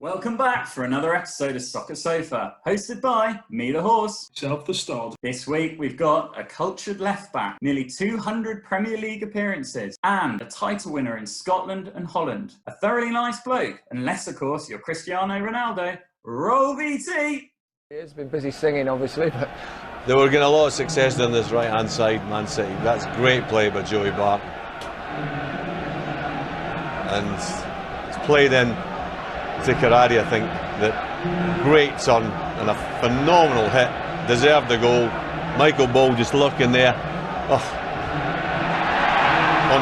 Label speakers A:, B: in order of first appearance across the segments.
A: Welcome back for another episode of Soccer Sofa, hosted by me, the horse.
B: Self the Stod.
A: This week we've got a cultured left-back, nearly 200 Premier League appearances, and a title winner in Scotland and Holland. A thoroughly nice bloke, unless of course you're Cristiano Ronaldo. Roll BT!
C: He's been busy singing, obviously, but
D: they were getting a lot of success down this right-hand side, Man City. That's great play by Joey Barton. And it's played in to Karadi, I think, that great son and a phenomenal hit, deserved the goal. Michael Ball just looking there, on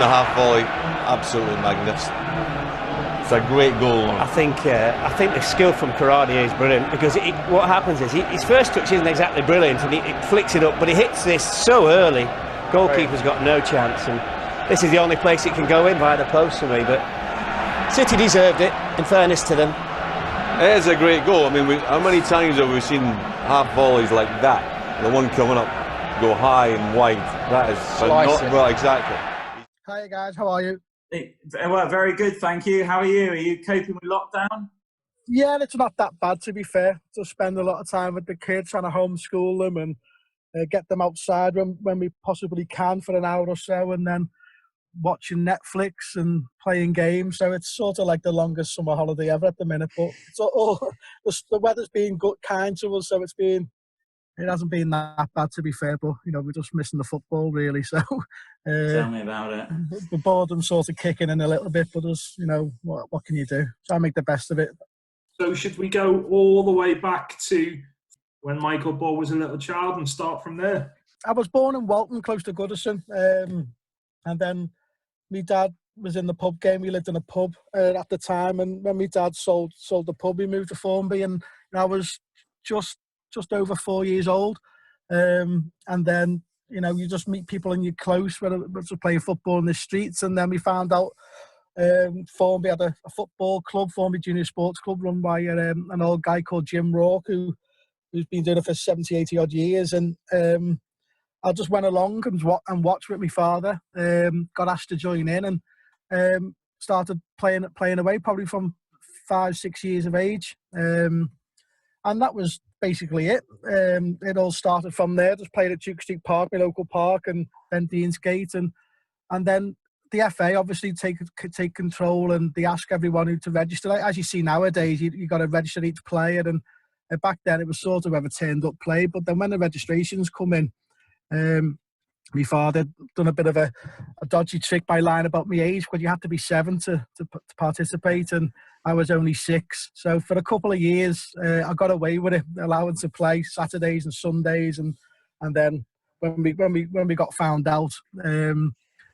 D: the half volley, absolutely magnificent. It's a great goal.
E: I think the skill from Karadi is brilliant, because what happens is his first touch isn't exactly brilliant, and he flicks it up, but he hits this so early, goalkeeper's got no chance, and this is the only place it can go in via the post for me. But City deserved it, in fairness to them.
D: It is a great goal. I mean, how many times have we seen half volleys like that? The one coming up, go high and wide. That is not well, exactly.
F: Hi guys, how are you?
A: Well, very good, thank you. How are you? Are you coping with lockdown?
F: Yeah, it's not that bad, to be fair. Just spend a lot of time with the kids, trying to homeschool them and get them outside when we possibly can for an hour or so, and then watching Netflix and playing games. So it's sort of like the longest summer holiday ever at the minute. But it's all the weather's been good, kind to us, so it hasn't been that bad, to be fair. But you know, we're just missing the football really. So
A: tell me about it.
F: The boredom sort of kicking in a little bit, but what can you do? Try and make the best of it.
B: So should we go all the way back to when Michael Ball was a little child and start from there?
F: I was born in Walton, close to Goodison, and then my dad was in the pub game. We lived in a pub at the time, and when my dad sold the pub, we moved to Formby, and I was just over 4 years old. And then you just meet people and you're close, whether it's playing football in the streets. And then we found out Formby had a football club, Formby Junior Sports Club, run by an old guy called Jim Rourke, who's been doing it for 70, 80 odd years. And I just went along and watched with my father. Got asked to join in and started playing away, probably from 5, 6 years of age. And that was basically it. It all started from there. Just played at Duke Street Park, my local park, and then Deansgate, and then the FA obviously take control, and they ask everyone who to register. As you see nowadays, you got to register each player, and back then it was sort of whoever turned up play. But then when the registrations come in, my father done a bit of a dodgy trick by lying about my age, because you had to be 7 to participate, and I was only 6. So for a couple of years, I got away with it, allowing to play Saturdays and Sundays, and then when we got found out,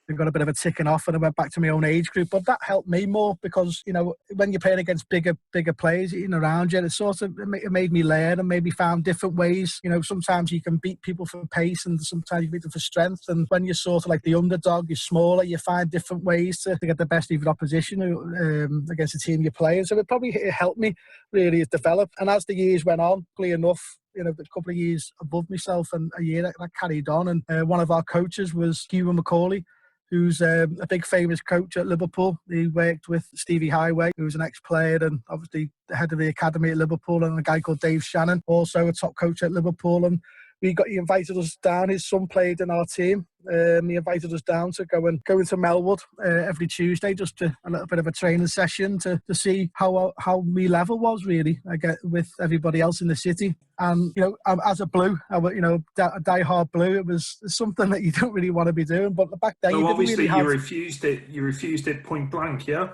F: we got a bit of a ticking off, and I went back to my own age group. But that helped me more, because when you're playing against bigger players around you, it made me learn and maybe found different ways. Sometimes you can beat people for pace, and sometimes you beat them for strength. And when you're sort of like the underdog, you're smaller, you find different ways to get the best of your opposition against the team you're playing. So it helped me really develop. And as the years went on, clearly enough, a couple of years above myself, and a year that carried on. And one of our coaches was Hugh McCauley, who's a big famous coach at Liverpool. He worked with Stevie Highway, who was an ex-player and obviously the head of the academy at Liverpool, and a guy called Dave Shannon, also a top coach at Liverpool. And he invited us down. His son played in our team. He invited us down to go into Melwood every Tuesday, just a little bit of a training session to see how my level was really, I get with everybody else in the city. And as a blue, a die-hard blue, it was something that you don't really want to be doing. But back then,
B: so obviously you refused it. You refused it point blank, yeah.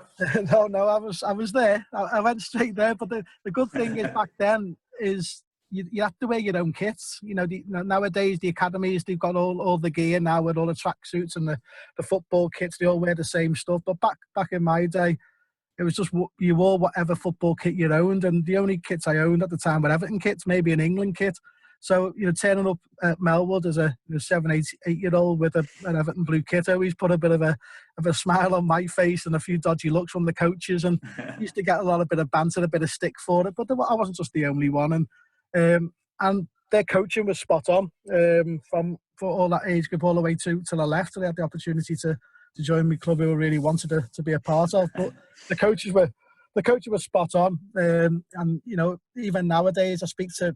F: No, I was there. I went straight there. But the good thing is back then is, you have to wear your own kits. Nowadays the academies, they've got all the gear now with all the tracksuits and the football kits. They all wear the same stuff. But back in my day, it was just you wore whatever football kit you owned, and the only kits I owned at the time were Everton kits, maybe an England kit. So turning up at Melwood as a 7, 8-year-old with an Everton blue kit always put a bit of a smile on my face, and a few dodgy looks from the coaches, and used to get a bit of banter, a bit of stick for it. But I wasn't just the only one. And their coaching was spot on for all that age group all the way to the left. And they had the opportunity to join my club, who I really wanted to be a part of. But the coaches were the coaching was spot on. And, you know, even nowadays I speak to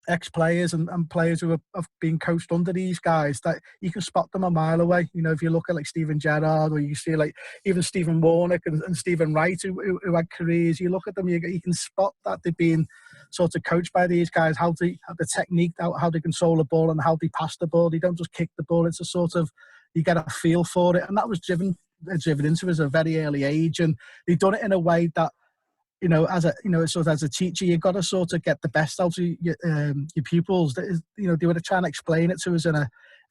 F: ex-players and players who have been coached under these guys, that you can spot them a mile away. You know, if you look at like Steven Gerrard, or you see like even Stephen Warnock and Stephen Wright, who had careers, you look at them, you can spot that they've been sort of coached by these guys, how the technique, how they control the ball and how they pass the ball. They don't just kick the ball. It's a sort of, you get a feel for it. And that was driven into us at a very early age. And they've done it in a way that, you know, as a teacher, you've got to sort of get the best out of your pupils. That is, you know, they were trying to explain it to us in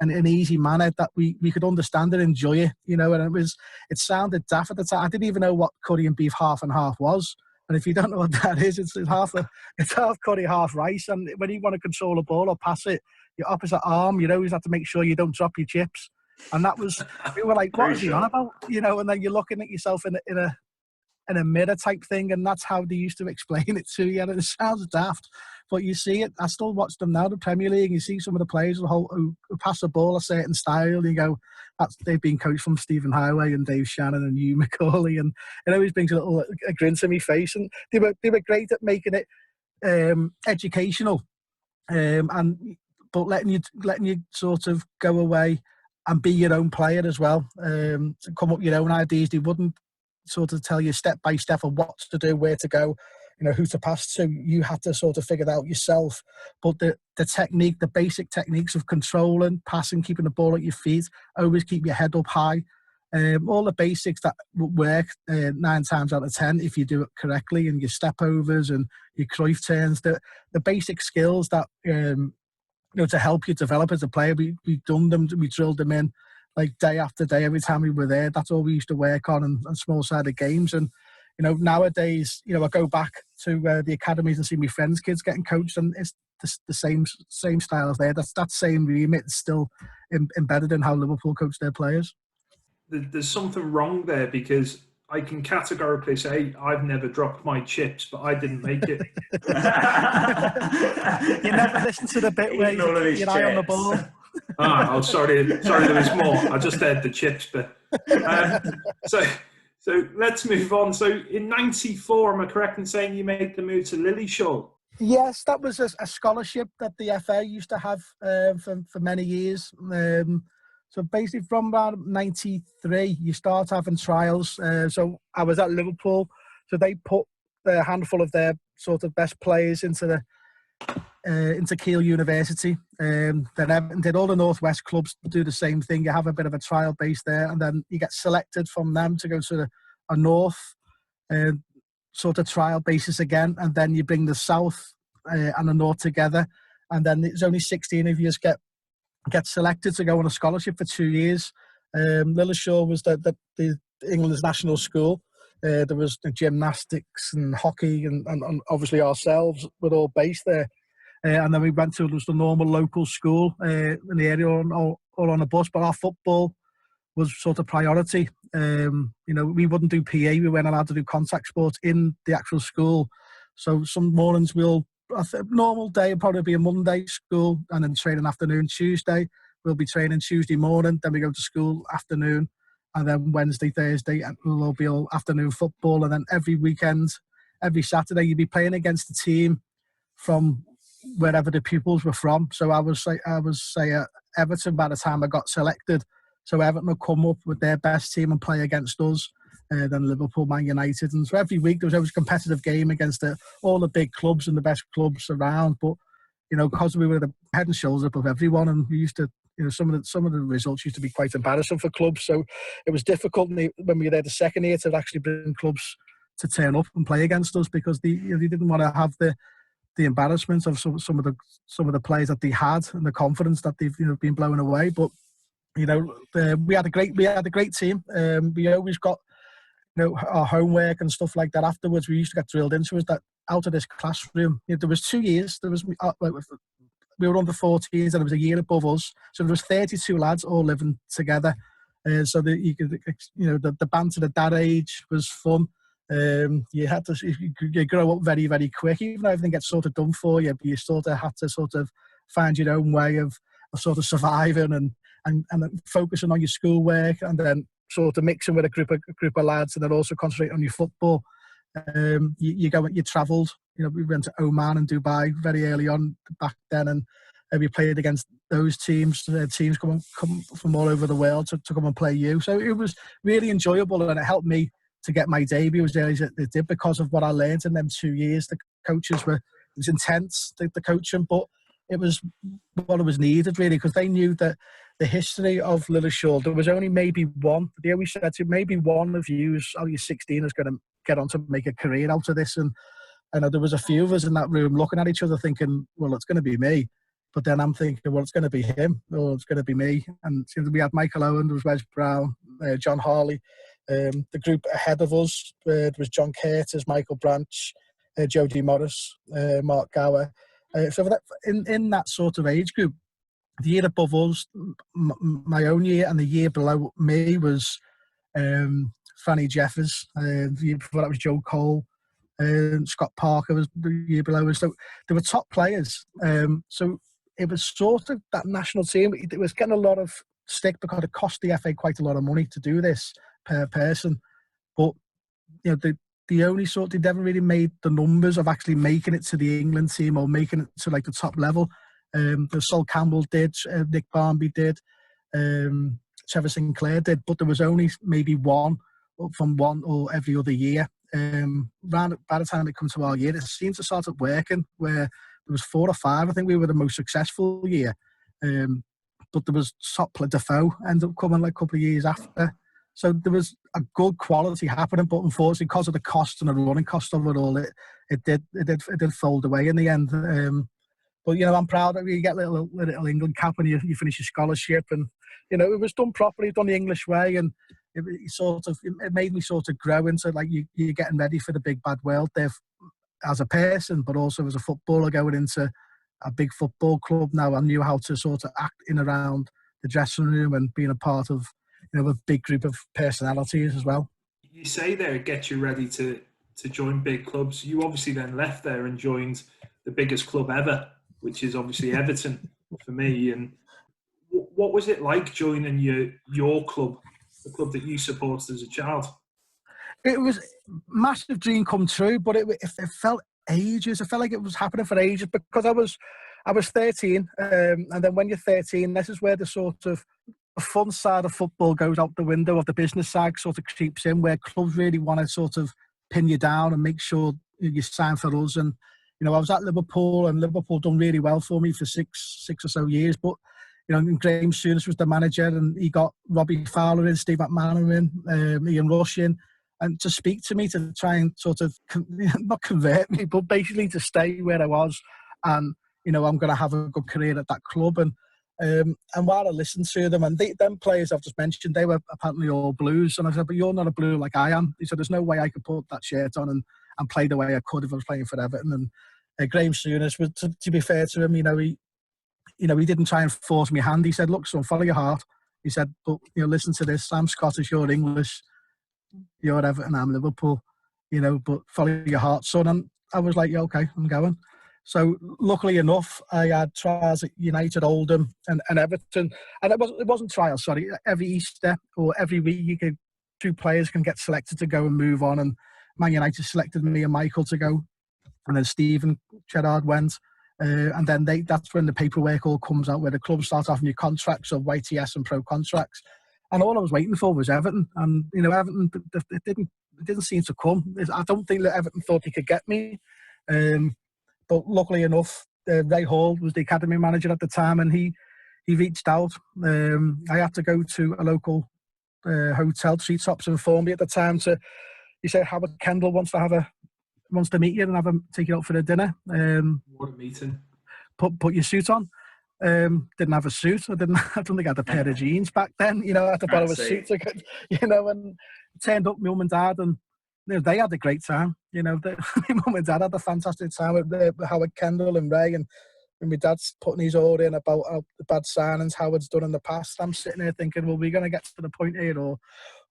F: an easy manner that we could understand and enjoy it. You know, and it sounded daft at the time. I didn't even know what curry and beef half and half was. And if you don't know what that is, it's half curry, half rice. And when you want to control a ball or pass it, your opposite arm, you always have to make sure you don't drop your chips. And that was, we were like, what is he on about? You know, and then you're looking at yourself in a mirror type thing, and that's how they used to explain it to you. And it sounds daft, but you see it. I still watch them now, the Premier League, and you see some of the players who pass the ball a certain style, and you go, they've been coached from Stephen Highway and Dave Shannon and Hugh McCauley, and it always brings a grin to my face. And they were great at making it educational, but letting you sort of go away and be your own player as well, to come up with your own ideas. They wouldn't sort of tell you step by step of what to do, where to go, you know, who to pass to. You had to sort of figure that out yourself. But the technique, the basic techniques of controlling, passing, keeping the ball at your feet, always keep your head up high, all the basics that work 9 times out of 10 if you do it correctly, and your step overs and your Cruyff turns, the basic skills that you know, to help you develop as a player. We've done them, we drilled them in like day after day every time we were there. That's all we used to work on, and small-sided games. And, you know, nowadays, you know, I go back to the academies and see my friends' kids getting coached, and it's the same style as there. That same remit is still embedded in how Liverpool coach their players.
B: There's something wrong there, because I can categorically say I've never dropped my chips, but I didn't make it.
F: You never listen to the bit where your eye on the ball.
B: Sorry, there was more. I just heard the chips bit. So let's move on. So in '94, am I correct in saying you made the move to Lilleshall?
F: Yes, that was a scholarship that the FA used to have for many years. So basically from around '93, you start having trials. So I was at Liverpool, so they put a handful of their sort of best players into Keele University. Then Everton did. All the Northwest clubs do the same thing. You have a bit of a trial base there, and then you get selected from them to go to a North sort of trial basis again, and then you bring the South and the North together, and then there's only 16 of you get selected to go on a scholarship for 2 years. Lilleshall was the England's national school. There was the gymnastics and hockey, and obviously ourselves were all based there. And then we went to just a normal local school in the area, all on a bus. But our football was sort of priority. You know, we wouldn't do PE. We weren't allowed to do contact sports in the actual school. So some mornings normal day would probably be a Monday school, and then training afternoon. Tuesday we'll be training Tuesday morning. Then we go to school afternoon, and then Wednesday, Thursday, and we'll be all afternoon football. And then every weekend, every Saturday, you'd be playing against a team from wherever the pupils were from. So I was say Everton by the time I got selected. So Everton would come up with their best team and play against us. Then Liverpool, Man United, and so every week there was always a competitive game against all the big clubs and the best clubs around. But you know, because we were the head and shoulders above everyone, and we used to, you know, some of the results used to be quite embarrassing for clubs. So it was difficult when we were there the second year to actually bring clubs to turn up and play against us, because they didn't want to have the embarrassment of some of the players that they had and the confidence that they've been blown away. But you know, we had a great team. We always got our homework and stuff like that afterwards. We used to get drilled into us that out of this classroom. There was 2 years. We were under 14s, and it was a year above us. So there was 32 lads all living together. So that you could, the banter at that age was fun. You had to you grow up very, very quick, even though everything gets sort of done for you. But you sort of had to sort of find your own way of sort of surviving and focusing on your schoolwork, and then sort of mixing with a group of lads, and then also concentrate on your football. You travelled. You know, we went to Oman and Dubai very early on back then, and we played against those teams. Teams come from all over the world to come and play you. So it was really enjoyable, and it helped me to get my debut as early as it did because of what I learned in them 2 years. The coaches it was intense, the coaching, but it was what it was needed really, because they knew that the history of Lilleshall, there was only maybe one. They always said to maybe one of you, you're 16, is going to get on to make a career out of this. And I know there was a few of us in that room looking at each other thinking, well, it's going to be me. But then I'm thinking, well, it's going to be him, or it's going to be me. And we had Michael Owen, there was Wes Brown, John Harley. The group ahead of us, there was John Curtis, Michael Branch, Jody Morris, Mark Gower. So in that sort of age group, the year above us, my own year, and the year below me was Fanny Jeffers. The year before that was Joe Cole. Scott Parker was the year below us. So they were top players. So it was sort of that national team. It was getting a lot of stick because it cost the FA quite a lot of money to do this per person. But you know, the only sort, they never really made the numbers of actually making it to the England team or making it to like the top level. The Sol Campbell did, Nick Barmby did, Trevor Sinclair did, but there was only maybe one from one or every other year. By the time it comes to our year, it seemed to start working where there was 4 or 5. I think we were the most successful year. But there was top Defoe ended up coming like a couple of years after. So there was a good quality happening, but unfortunately, because of the cost and the running cost of it all, it did fold away in the end. But you know, I'm proud that you get little England cap when you finish your scholarship, and you know, it was done properly, done the English way, and it made me sort of grow into like you're getting ready for the big bad world there as a person, but also as a footballer going into a big football club. Now I knew how to sort of act in around the dressing room and being a part of, you know, a big group of personalities as well.
B: You say there it gets you ready to join big clubs. You obviously then left there and joined the biggest club ever, which is obviously Everton for me. And what was it like joining your club, the club that you supported as a child?
F: It was a massive dream come true, but it felt ages. It felt like it was happening for ages because I was 13, and then when you're 13, this is where the sort of the fun side of football goes out the window, of the business side sort of creeps in, where clubs really want to sort of pin you down and make sure you sign for us. And you know, I was at Liverpool, and Liverpool done really well for me for six or so years. But you know, and Graham Souness was the manager, and he got Robbie Fowler in, Steve McManaman in, Ian Rush in, and to speak to me to try and sort of not convert me, but basically to stay where I was, and you know, I'm going to have a good career at that club. And while I listened to them, and them players I've just mentioned, they were apparently all Blues, and I said, but you're not a Blue like I am. He said, there's no way I could put that shirt on and play the way I could if I was playing for Everton. And Graham Souness, to be fair to him, he didn't try and force me hand. He said, look, son, follow your heart. He said, but you know, listen to this. I'm Scottish, you're English, you're Everton, I'm Liverpool. You know, but follow your heart, son. And I was like, yeah, okay, I'm going. So luckily enough, I had trials at United, Oldham, and Everton, and it wasn't trials. Sorry, every Easter or every week, 2 players can get selected to go and move on. And Man United selected me and Michael to go, and then Stephen Gerrard went, and then that's when the paperwork all comes out, where the clubs start offering you contracts of YTS and pro contracts. And all I was waiting for was Everton, and you know, Everton, it didn't seem to come. I don't think that Everton thought he could get me. But luckily enough, Ray Hall was the academy manager at the time, and he reached out. I had to go to a local hotel, Treetops in Formby at the time. He said, Howard Kendall wants to meet you and take you out for a dinner.
B: What a meeting!
F: Put your suit on. Didn't have a suit. I don't think I had a pair of jeans back then. You know, I had to borrow a suit to get, you know, and turned up, my mum and dad, and you know, they had a great time. You know, my mum and dad had a fantastic time with Howard Kendall and Ray, and my dad's putting his order in about the bad signings Howard's done in the past. I'm sitting there thinking, well, we're going to get to the point here or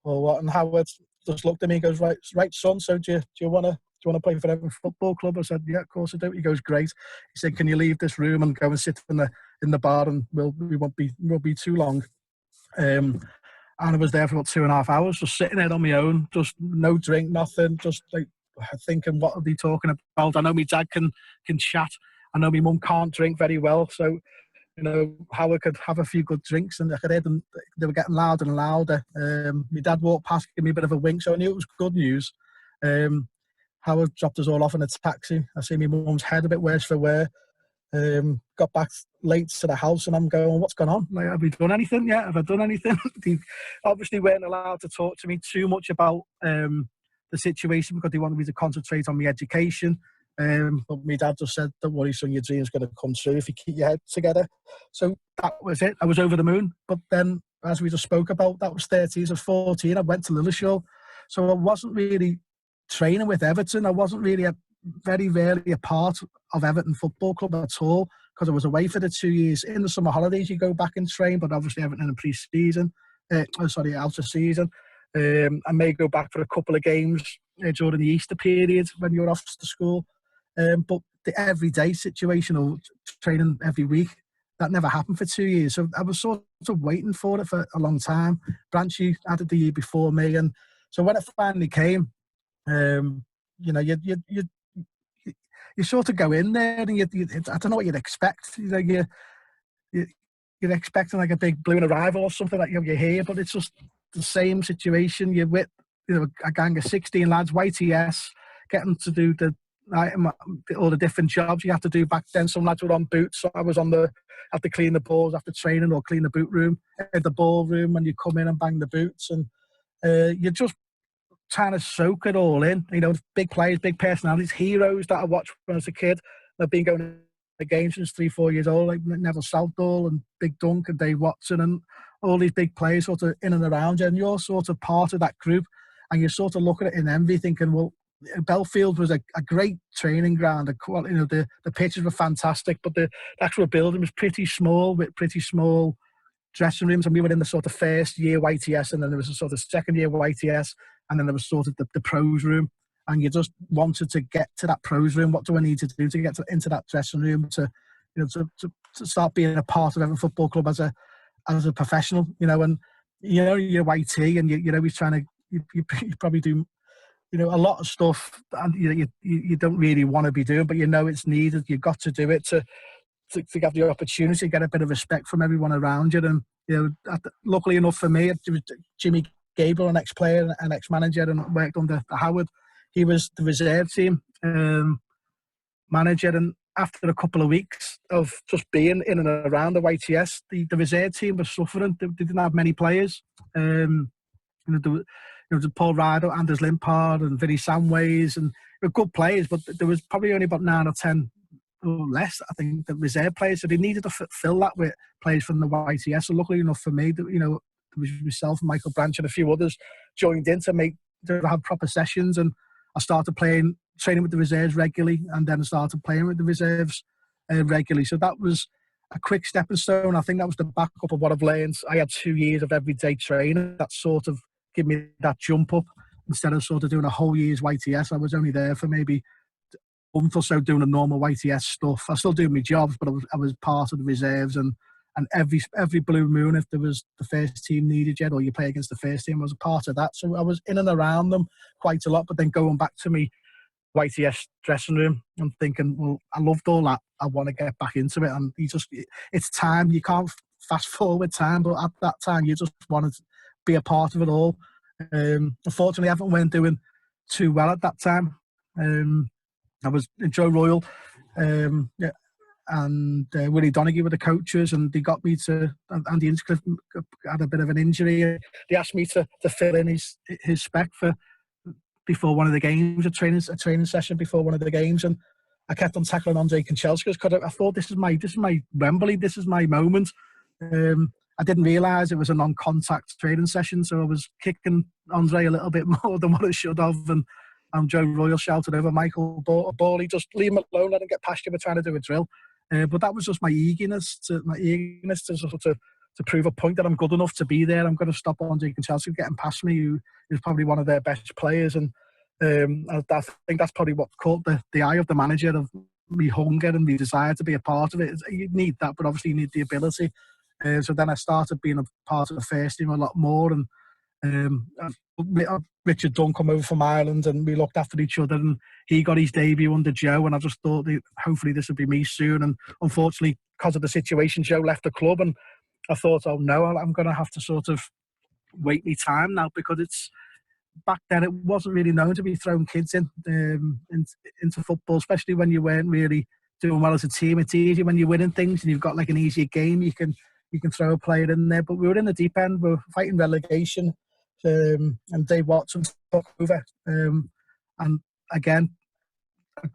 F: what? And Howard just looked at me and goes, right, son, so do you want to play for Everton Football Club? I said, yeah, of course I do. He goes, great. He said, can you leave this room and go and sit in the bar, and we won't be too long. And I was there for about 2.5 hours, just sitting there on my own, just no drink, nothing, just like thinking, what are they talking about? I know my dad can chat. I know my mum can't drink very well, so how I could have a few good drinks, and I could hear them. They were getting louder and louder. My dad walked past, gave me a bit of a wink, so I knew it was good news. Howard dropped us all off in a taxi. I see my mum's head a bit worse for wear. Got back late to the house, and I'm going, what's going on? Like, have we done anything yet? Have I done anything? They obviously weren't allowed to talk to me too much about the situation because they wanted me to concentrate on my education. But my dad just said, don't worry, son, your dream's going to come true if you keep your head together. So that was it. I was over the moon. But then, as we just spoke about, that was 13. I was 14. I went to Lilleshall. So I wasn't really training with Everton. I wasn't really very rarely a part of Everton Football Club at all because I was away for the 2 years. In the summer holidays, you go back and train, but obviously Everton in pre-season. Out of season. I may go back for a couple of games during the Easter period when you're off to school. But the everyday situation or training every week, that never happened for 2 years. So I was sort of waiting for it for a long time. Branchy had it the year before me. And so when it finally came, you sort of go in there and I don't know what you'd expect. You're expecting like a big balloon arrival or something like you hear, but it's just the same situation. You're with a gang of 16 lads, YTS, getting to do all the different jobs you have to do back then. Some lads were on boots, so I was have to clean the balls after training or clean the boot room, the ball room when you come in and bang the boots, and you're just trying to soak it all in. Big players, big personalities, heroes that I watched when I was a kid. I've been going to games since 3-4 years old, like Neville Southall and Big Dunk and Dave Watson and all these big players sort of in and around you, and you're sort of part of that group, and you sort of look at it in envy thinking, well, Belfield was a great training ground. The pitches were fantastic, but the actual building was pretty small with pretty small dressing rooms, and we were in the sort of first year YTS, and then there was a sort of second year YTS, and then there was sort of the pros room, and you just wanted to get to that pros room. What do I need to do to get into that dressing room to start being a part of Everton Football Club as a professional? And you're YT, and you're trying to you probably do a lot of stuff and you don't really want to be doing, but it's needed. You've got to do it to have the opportunity to get a bit of respect from everyone around you. And luckily enough for me, it was Jimmy Gabriel, an ex-player and ex-manager, and worked under Howard. He was the reserve team manager, and after a couple of weeks of just being in and around the YTS, the reserve team was suffering. They didn't have many players. There was Paul Rido, Anders Limpard and Vinnie Samways, and they were good players, but there was probably only about 9 or 10 or less, I think, the reserve players. So they needed to fill that with players from the YTS. So luckily enough for me, there was myself, Michael Branch and a few others joined in to have proper sessions, and I started training with the reserves regularly, and then I started playing with the reserves regularly. So that was a quick stepping stone. I think that was the backup of what I've learned. I had 2 years of everyday training that sort of give me that jump up instead of sort of doing a whole year's YTS. I was only there for maybe a month or so doing the normal YTS stuff. I still do my jobs, but I was part of the reserves, and every blue moon, if there was the first team needed yet, or you play against the first team, I was a part of that. So I was in and around them quite a lot, but then going back to me YTS dressing room, I'm thinking, well, I loved all that. I want to get back into it, and it's time. You can't fast forward time, but at that time, you just wanted to be a part of it all. Unfortunately, Everton weren't doing too well at that time. I was Joe Royal and Willie Donaghy were the coaches, and they got me to. Andy Hinchcliffe had a bit of an injury. They asked me to fill in his spec for before one of the games, a training session before one of the games, and I kept on tackling Andre Kanchelskis because I thought this is my Wembley, this is my moment. I didn't realise it was a non-contact training session, so I was kicking Andre a little bit more than what I should have, and Joe Royal shouted over, Michael Bawley, just leave him alone, let him get past you, we're trying to do a drill. But that was just my eagerness to sort of to prove a point that I'm good enough to be there. I'm going to stop Andre Kanchelskis getting past me, who is probably one of their best players, and I think that's probably what caught the eye of the manager, of me hunger and me desire to be a part of it. You need that, but obviously you need the ability. So then I started being a part of the first team a lot more, and Richard Dunn come over from Ireland, and we looked after each other, and he got his debut under Joe, and I just thought that hopefully this would be me soon. And unfortunately, because of the situation, Joe left the club, and I thought, oh no, I'm going to have to sort of wait my time now, because it's back then it wasn't really known to be throwing kids into football, especially when you weren't really doing well as a team. It's easy when you're winning things and you've got like an easier game, you can throw a player in there. But we were in the deep end, we were fighting relegation, and Dave Watson took over. And again,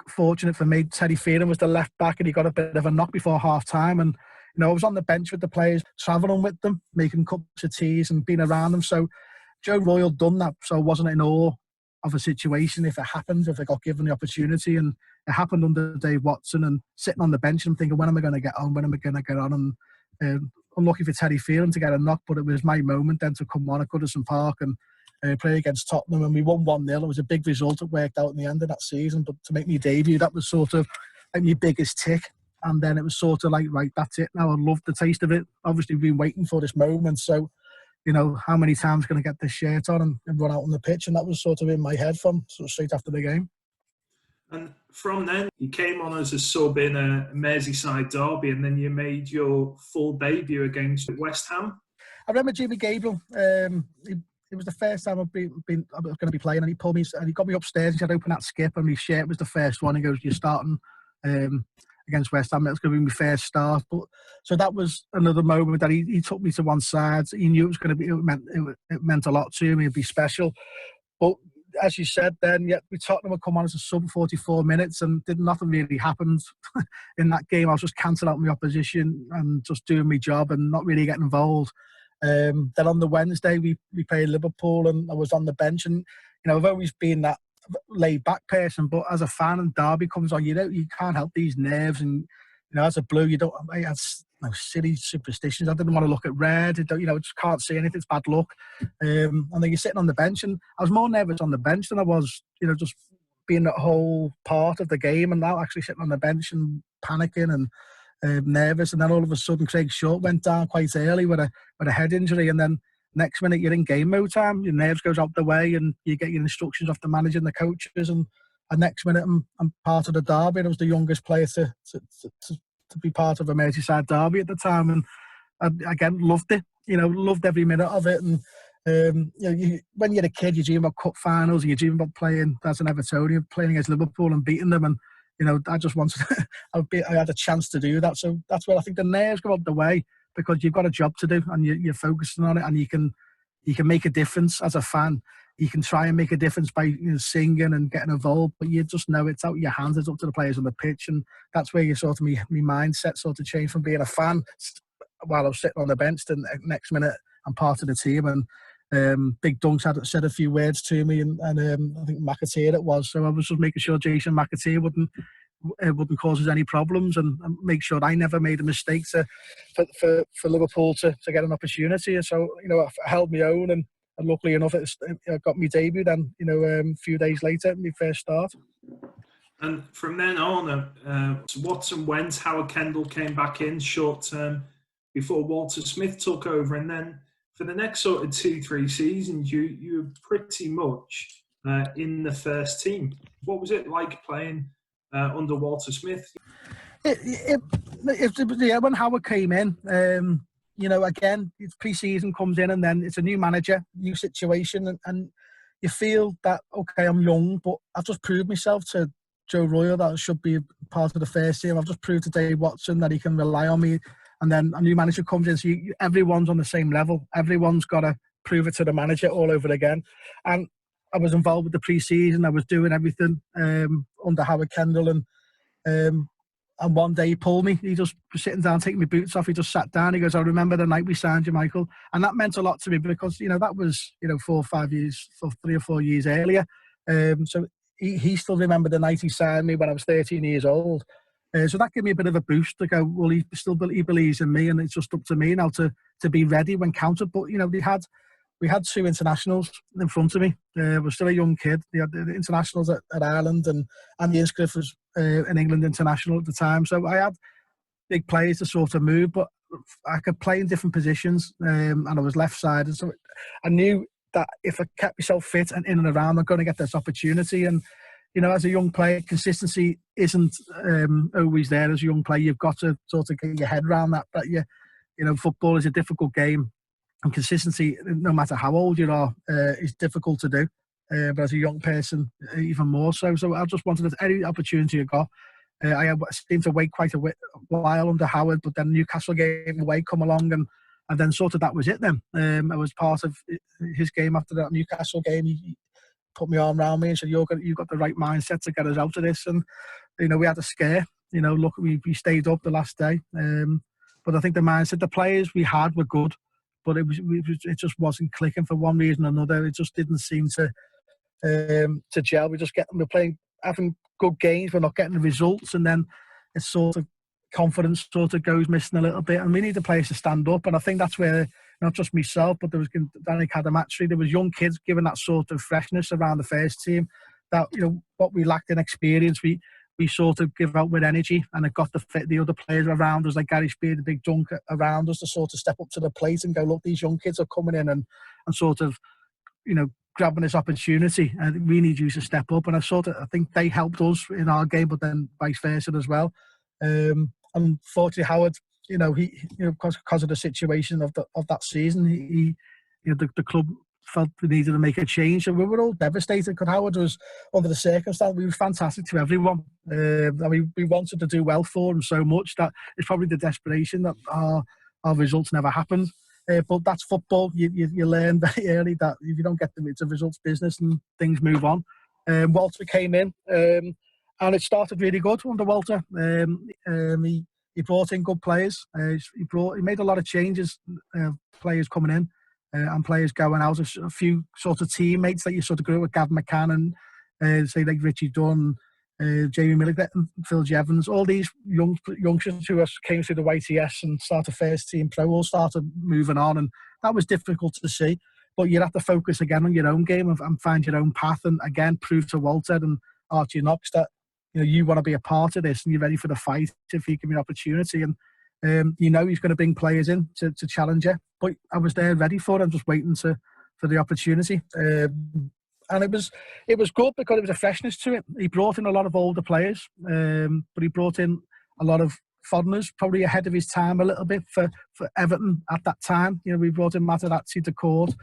F: fortunate for me, Teddy Fearon was the left back, and he got a bit of a knock before half time. And I was on the bench with the players, travelling with them, making cups of teas and being around them. So Joe Royal done that, so I wasn't in awe of a situation if it happened, if I got given the opportunity. And it happened under Dave Watson, and sitting on the bench and thinking, when am I going to get on? When am I going to get on? And unlucky for Teddy Fearon to get a knock, but it was my moment then to come on at Goodison Park and play against Tottenham, and we won 1-0. It was a big result. It worked out in the end of that season, but to make me debut, that was sort of like my biggest tick. And then it was sort of like, right, that's it now. I loved the taste of it. Obviously, we've been waiting for this moment, so how many times can I get this shirt on and run out on the pitch? And that was sort of in my head from sort of straight after the game.
B: And from then, you came on as a sub in a Merseyside derby, and then you made your full debut against West Ham.
F: I remember Jimmy Gabriel. It was the first time I was going to be playing, and he pulled me, and he got me upstairs. He said, "Open that skip," and my shirt was the first one. He goes, "You're starting against West Ham. It's going to be my first start." But so that was another moment that he took me to one side. He knew it was going to be. It meant a lot to me. It'd be special. But as you said, then we Tottenham would come on as a sub 44 minutes, and nothing really happened in that game. I was just cancelling out my opposition and just doing my job and not really getting involved. Then on the Wednesday we played Liverpool, and I was on the bench, and I've always been that laid back person, but as a fan and Derby comes on, you can't help these nerves, and as a Blue, I had silly superstitions. I didn't want to look at red. Just can't see anything. It's bad luck. And then you're sitting on the bench, and I was more nervous on the bench than I was, just being that whole part of the game, and now actually sitting on the bench and panicking and nervous. And then all of a sudden, Craig Short went down quite early with a head injury, and then next minute you're in game mode time. Your nerves goes out the way, and you get your instructions off the manager and the coaches. And next minute, I'm part of the derby. I was the youngest player to be part of a Merseyside derby at the time, and I, again, loved it. Loved every minute of it. And when you're a kid, you dream about cup finals, and you dream about playing as an Evertonian, playing against Liverpool and beating them. And I just wanted, I had a chance to do that. So that's where I think the nerves go out the way, because you've got a job to do, and you're focusing on it, and you can make a difference as a fan. You can try and make a difference by singing and getting involved, but you just know it's out of your hands. It's up to the players on the pitch, and that's where you sort of my mindset sort of changed from being a fan while I was sitting on the bench to the next minute I'm part of the team. And Big Dunks had said a few words to me, and I think McAteer it was. So I was just making sure Jason McAteer wouldn't cause us any problems, and make sure I never made a mistake for Liverpool to get an opportunity. And so I held my own, and luckily enough it got me debut then a few days later, my first start.
B: And from then on, Watson went, Howard Kendall came back in short term before Walter Smith took over, and then for the next sort of 2-3 seasons you were pretty much in the first team. What was it like playing under Walter Smith?
F: When Howard came in, again, it's pre-season comes in, and then it's a new manager, new situation, and you feel that, okay, I'm young, but I've just proved myself to Joe Royal that I should be part of the first team. I've just proved to Dave Watson that he can rely on me, and then a new manager comes in, so everyone's on the same level. Everyone's got to prove it to the manager all over again. And I was involved with the pre-season. I was doing everything under Howard Kendall, and one day he pulled me. He just was sitting down, taking my boots off. He just sat down. He goes, "I remember the night we signed you, Michael." And that meant a lot to me, because, that was, 4 or 5 years, 3 or 4 years earlier. So he still remembered the night he signed me when I was 13 years old. So that gave me a bit of a boost to go, well, he believes in me, and it's just up to me now to be ready when counted. But, we had 2 internationals in front of me. I was still a young kid. They had the internationals at Ireland, and Andy Innscliff was an England international at the time. So I had big players to sort of move, but I could play in different positions, and I was left-sided. So I knew that if I kept myself fit and in and around, I'm going to get this opportunity. And you know, as a young player, consistency isn't always there. As a young player, you've got to sort of get your head around that. But you know, football is a difficult game, and consistency, no matter how old you are, is difficult to do. But as a young person, even more so. So I just wanted any opportunity I got. I seemed to wait quite a while under Howard, but then Newcastle game away come along, and then sort of that was it then. I was part of his game after that Newcastle game. He put my arm around me and said, you've got the right mindset to get us out of this. And, you know, we had a scare. You know, look, we stayed up the last day. But I think the mindset, the players we had were good, but it just wasn't clicking for one reason or another. It just didn't seem to gel. We're playing, having good games, we're not getting the results, and then it's sort of confidence sort of goes missing a little bit, and we need the players to stand up. And I think that's where not just myself, but there was Danny Cadamatri, there was young kids giving that sort of freshness around the first team that, you know, what we lacked in experience, we sort of give out with energy, and it got the other players around us, like Gary Spear, the big dunk around us, to sort of step up to the plate and go, look, these young kids are coming in and sort of, you know, grabbing this opportunity, and we need you to step up. And I think they helped us in our game, but then vice versa as well. Unfortunately, Howard, you know, because of the situation of that season, he you know, the club felt they needed to make a change, and we were all devastated because Howard was, under the circumstance, we were fantastic to everyone. I mean, we wanted to do well for him so much that it's probably the desperation that our results never happened. But that's football. You learn very early that if you don't get them, it's a results business and things move on. Walter came in, and it started really good under Walter. He brought in good players. He made a lot of changes, players coming in and players going out. A few sort of teammates that you sort of grew up with, Gavin McCann and say like Richie Dunn, Jamie Milligan, Phil Jevons, all these youngsters who came through the YTS and started first team pro, all started moving on, and that was difficult to see. But you have to focus again on your own game and find your own path, and again prove to Walter and Archie Knox that, you know, you want to be a part of this and you're ready for the fight if you give me an opportunity. And you know, he's going to bring players in to challenge you. But I was there ready for it. I'm just waiting for the opportunity. And it was good because there was a freshness to it. He brought in a lot of older players, but he brought in a lot of foreigners, probably ahead of his time a little bit for Everton at that time. You know, we brought in Materazzi, de Court.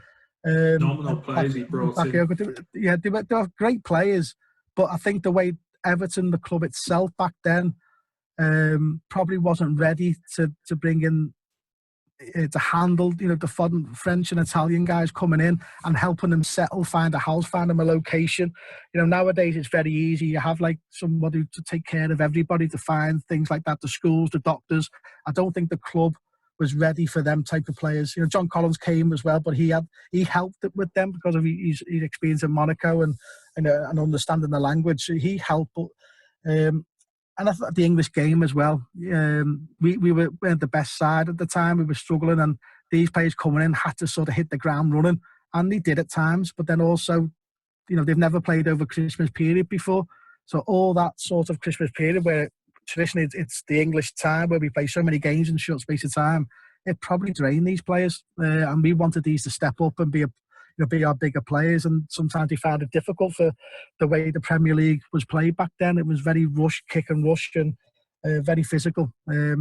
B: Nominal players he brought in.
F: Yeah, they were great players, but I think the way Everton, the club itself back then, probably wasn't ready to bring in, to handle, you know, the foreign French and Italian guys coming in and helping them settle, find a house, find them a location. You know, nowadays it's very easy. You have like somebody to take care of everybody, to find things like that, the schools, the doctors. I don't think the club was ready for them type of players. You know, John Collins came as well, but he helped it with them because of his experience in Monaco and understanding the language. So he helped, but and I thought the English game as well. We weren't the best side at the time. We were struggling, and these players coming in had to sort of hit the ground running, and they did at times. But then also, you know, they've never played over Christmas period before, so all that sort of Christmas period where traditionally it's the English time where we play so many games in a short space of time, it probably drained these players, and we wanted these to step up and be our bigger players, and sometimes they found it difficult for the way the Premier League was played back then. It was very kick and rush, and very physical.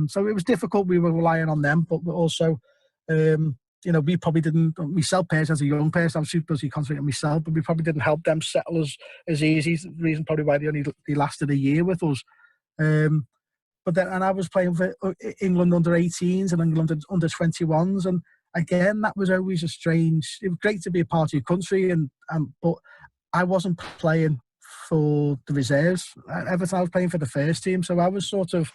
F: So it was difficult. We were relying on them, but also, you know, we probably didn't. Myself, as a young person, I'm super confident in myself, but we probably didn't help them settle as easy. The reason probably why they lasted a year with us. But then, and I was playing for England under 18s and England under 21s, and again, that was always a strange. It was great to be a part of your country, but I wasn't playing for the reserves. Every time I was playing for the first team, so I was sort of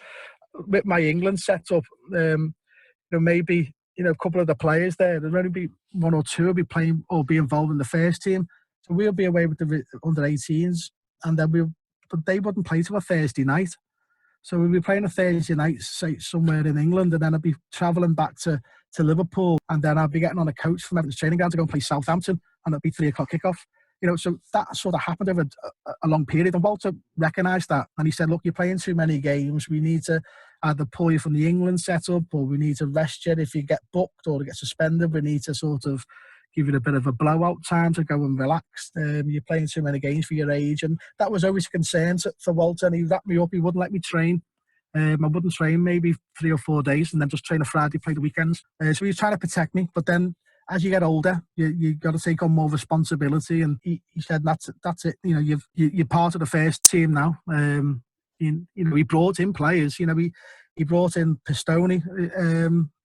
F: with my England setup. You know, maybe, you know, a couple of the players there'd only be one or two be playing or be involved in the first team. So we'll be away with the under 18s, and then but they wouldn't play till a Thursday night. So we'd be playing a Thursday night, say, somewhere in England, and then I'd be travelling back to Liverpool, and then I'd be getting on a coach from Everton's training ground to go and play Southampton, and it'd be 3 o'clock kickoff. You know, so that sort of happened over a long period, and Walter recognised that, and he said, look, you're playing too many games. We need to either pull you from the England setup, or we need to rest you if you get booked or get suspended. We need to sort of give you a bit of a blowout time to go and relax. You're playing too many games for your age, and that was always a concern for Walter. And he wrapped me up. He wouldn't let me train. I wouldn't train maybe 3 or 4 days, and then just train a Friday, play the weekends. So he was trying to protect me. But then, as you get older, you got to take on more responsibility. And he said, "That's it. You know, you're part of the first team now." He brought in players. He brought in Pistoni,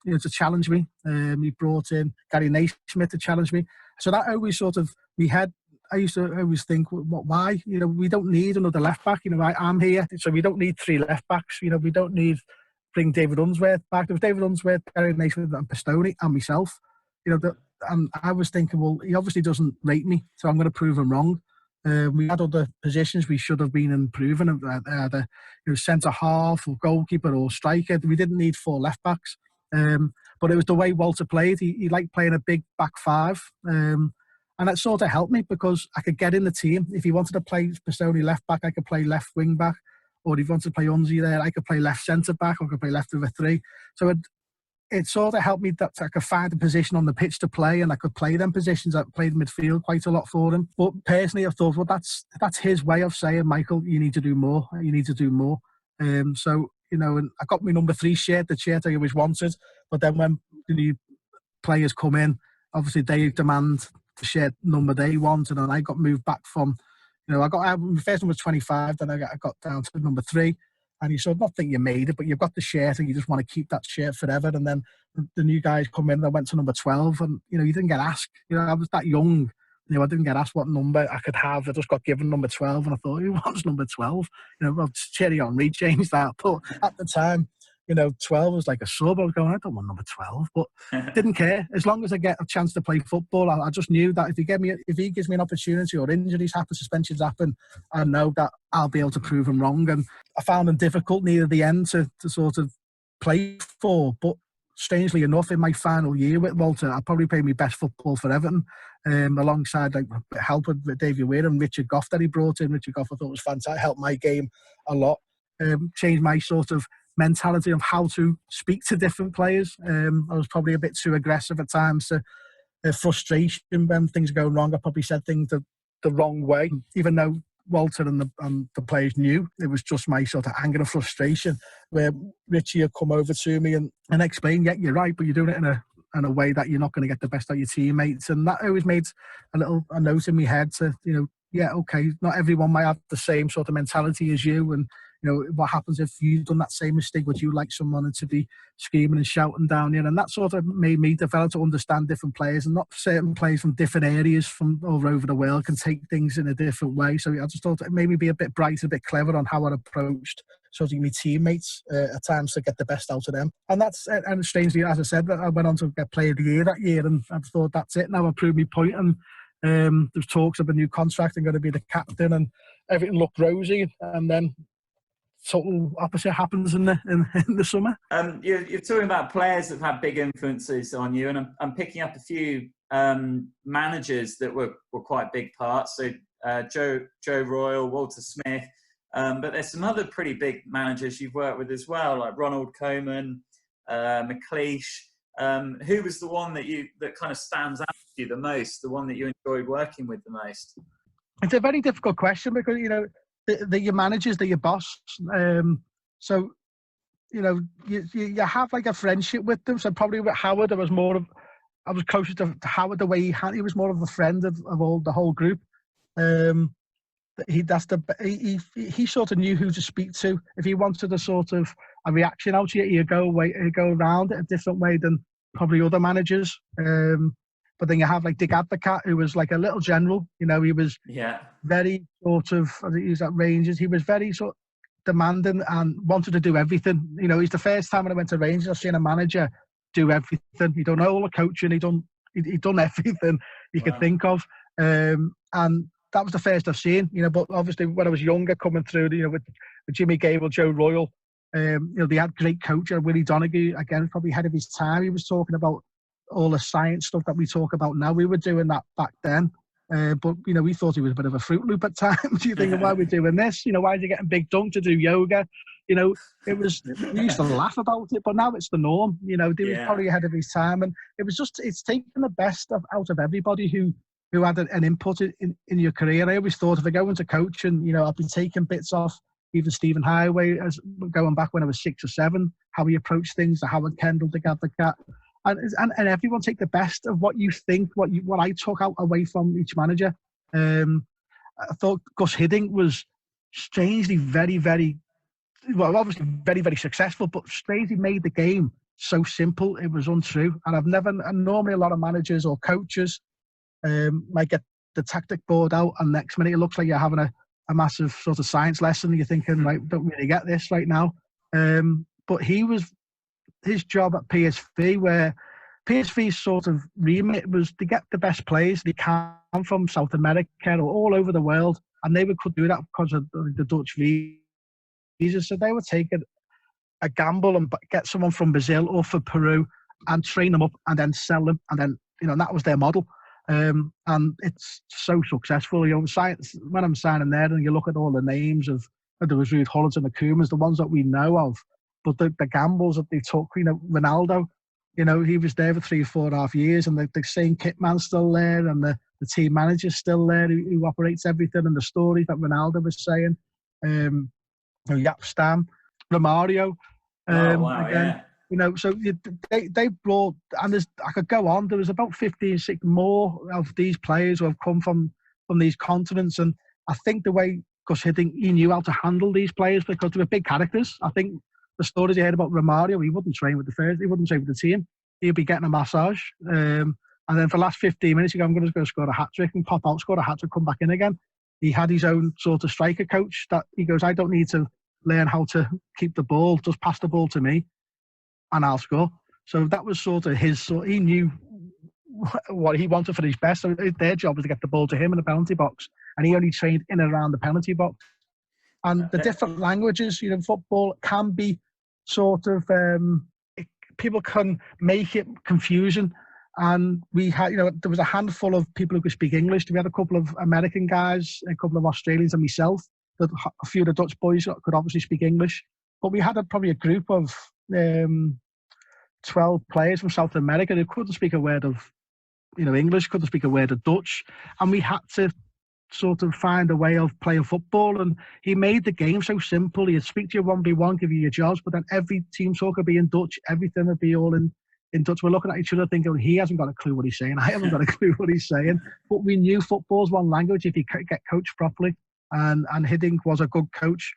F: to challenge me. He brought in Gary Naismith to challenge me. So that always sort of we had. I used to always think, why? We don't need another left back. I'm here, so we don't need 3 left backs. We don't need bring David Unsworth back. There was David Unsworth, Gary Naismith, and Pistoni, and myself. And I was thinking, well, he obviously doesn't rate me, so I'm going to prove him wrong. We had other positions we should have been improving. Either centre half or goalkeeper or striker. We didn't need 4 left backs. But it was the way Walter played. He liked playing a big back 5. And that sort of helped me because I could get in the team. If he wanted to play Pistoni left back, I could play left wing back. Or if he wanted to play Unzi there, I could play left centre back, or I could play left of a 3. So it sort of helped me that I could find a position on the pitch to play, and I could play them positions. I played midfield quite a lot for him. But personally, I thought, well, that's his way of saying, Michael, you need to do more. You need to do more. And I got my number 3 shirt, the shirt I always wanted. But then when the new players come in, obviously they demand the shirt number they want, and then I got moved back from, my first number was 25, then I got down to number 3, and you sort of not think you made it, but you've got the shirt and you just want to keep that shirt forever. And then the new guys come in, and I went to number 12, and you didn't get asked. I was that young, I didn't get asked what number I could have. I just got given number 12, and I thought, who wants number 12? Well, Cherry Henry changed that, but at the time, 12 was like a sub. I was going, I don't want number 12, but didn't care. As long as I get a chance to play football, I just knew that if he gives me an opportunity, or injuries happen, suspensions happen, I know that I'll be able to prove him wrong. And I found him difficult near the end to sort of play for. But strangely enough, in my final year with Walter, I probably played my best football for Everton, alongside help with David Weir and Richard Goff that he brought in. Richard Goff I thought was fantastic, helped my game a lot, changed my sort of mentality of how to speak to different players. I was probably a bit too aggressive at times. Frustration when things are going wrong. I probably said things the wrong way, even though Walter and the players knew. It was just my sort of anger and frustration, where Richie had come over to me and explained, yeah, you're right, but you're doing it in a way that you're not going to get the best out of your teammates. And that always made a note in my head to, yeah, okay, not everyone might have the same sort of mentality as you. And what happens if you've done that same mistake? Would you like someone to be screaming and shouting down here? And that sort of made me develop to understand different players, and not certain players from different areas from all over the world can take things in a different way. So I just thought it made me be a bit bright, a bit clever on how I approached sort of my teammates at times to get the best out of them. And strangely, as I said, I went on to get Player of the Year that year, and I thought, that's it, now I've proved my point. And there's talks of a new contract. I'm going to be the captain, and everything looked rosy. And then total opposite happens in the summer.
A: You're talking about players that have had big influences on you, and I'm picking up a few managers that were quite big parts. So Joe Royle, Walter Smith, but there's some other pretty big managers you've worked with as well, like Ronald Koeman, McLeish. Who was the one that kind of stands out to you the most, the one that you enjoyed working with the most?
F: It's a very difficult question because, they're your managers, they're your boss. So, you have like a friendship with them. So probably with Howard, I was closer to Howard the way he was more of a friend of the whole group. He sort of knew who to speak to. If he wanted a sort of a reaction out to you, he'd go around it a different way than probably other managers. But then you have like Dick Advocat, who was like a little general. He was very sort of, I think he was at Rangers. He was very sort of demanding and wanted to do everything. It's the first time when I went to Rangers, I've seen a manager do everything. He done all the coaching. He done everything you could think of. And that was the first I've seen. But obviously when I was younger, coming through, with Jimmy Gable, Joe Royle, they had great coach, Willie Donoghue, again, probably ahead of his time. He was talking about all the science stuff that we talk about now. We were doing that back then. But we thought he was a bit of a Fruit Loop at times. You think, why are we doing this? Why is he getting big dunk to do yoga? It was, we used to laugh about it, but now it's the norm. He was probably ahead of his time, and it's taken the best out of everybody who had an input in your career. I always thought if I go into coaching, I've been taking bits off even Stephen Highway, as going back when I was 6 or 7, how he approached things, the Howard Kendall, the Gad the Cat. And everyone take the best of what you think, what I took out away from each manager. I thought Gus Hiddink was strangely very, very, well, obviously very, very successful, but strangely made the game so simple. It was untrue. And normally a lot of managers or coaches might get the tactic board out, and next minute it looks like you're having a massive sort of science lesson, and you're thinking, right, don't really get this right now. But his job at PSV, where PSV's sort of remit was to get the best players they can from South America or all over the world, and they could do that because of the Dutch visas. So they would take a gamble and get someone from Brazil or from Peru and train them up and then sell them, and then that was their model. And it's so successful. When I'm signing there, and you look at all the names of there was Ruud Hullens and the Koemans, the ones that we know of. But the gambles that they took, Ronaldo, he was there for 3.5 years, and the same kit man's still there, and the team manager's still there who operates everything, and the stories that Ronaldo was saying. Jaap Stam, Romario. Again, so they brought, and I could go on. There was about 15, 16 more of these players who have come from these continents, and I think the way Gus Hiddink, he knew how to handle these players because they were big characters. I think the stories you heard about Romario, he wouldn't train with he wouldn't train with the team. He'd be getting a massage. And then for the last 15 minutes, he'd go, I'm going to go score a hat-trick, and pop out, score a hat-trick, come back in again. He had his own sort of striker coach that he goes, I don't need to learn how to keep the ball, just pass the ball to me and I'll score. So that was sort of he knew what he wanted for his best. So their job was to get the ball to him in the penalty box, and he only trained in and around the penalty box. And the different languages, football can be sort of, people can make it confusing. And we had, there was a handful of people who could speak English. We had a couple of American guys, a couple of Australians, and myself. A few of the Dutch boys could obviously speak English. But we had probably a group of 12 players from South America who couldn't speak a word of, English, couldn't speak a word of Dutch. And we had to sort of find a way of playing football, and he made the game so simple. He'd speak to you 1v1, give you your jobs, but then every team talk would be in Dutch, everything would be all in Dutch. We're looking at each other thinking, he hasn't got a clue what he's saying, I haven't got a clue what he's saying, but we knew football's one language if you get coached properly, and Hiddink was a good coach,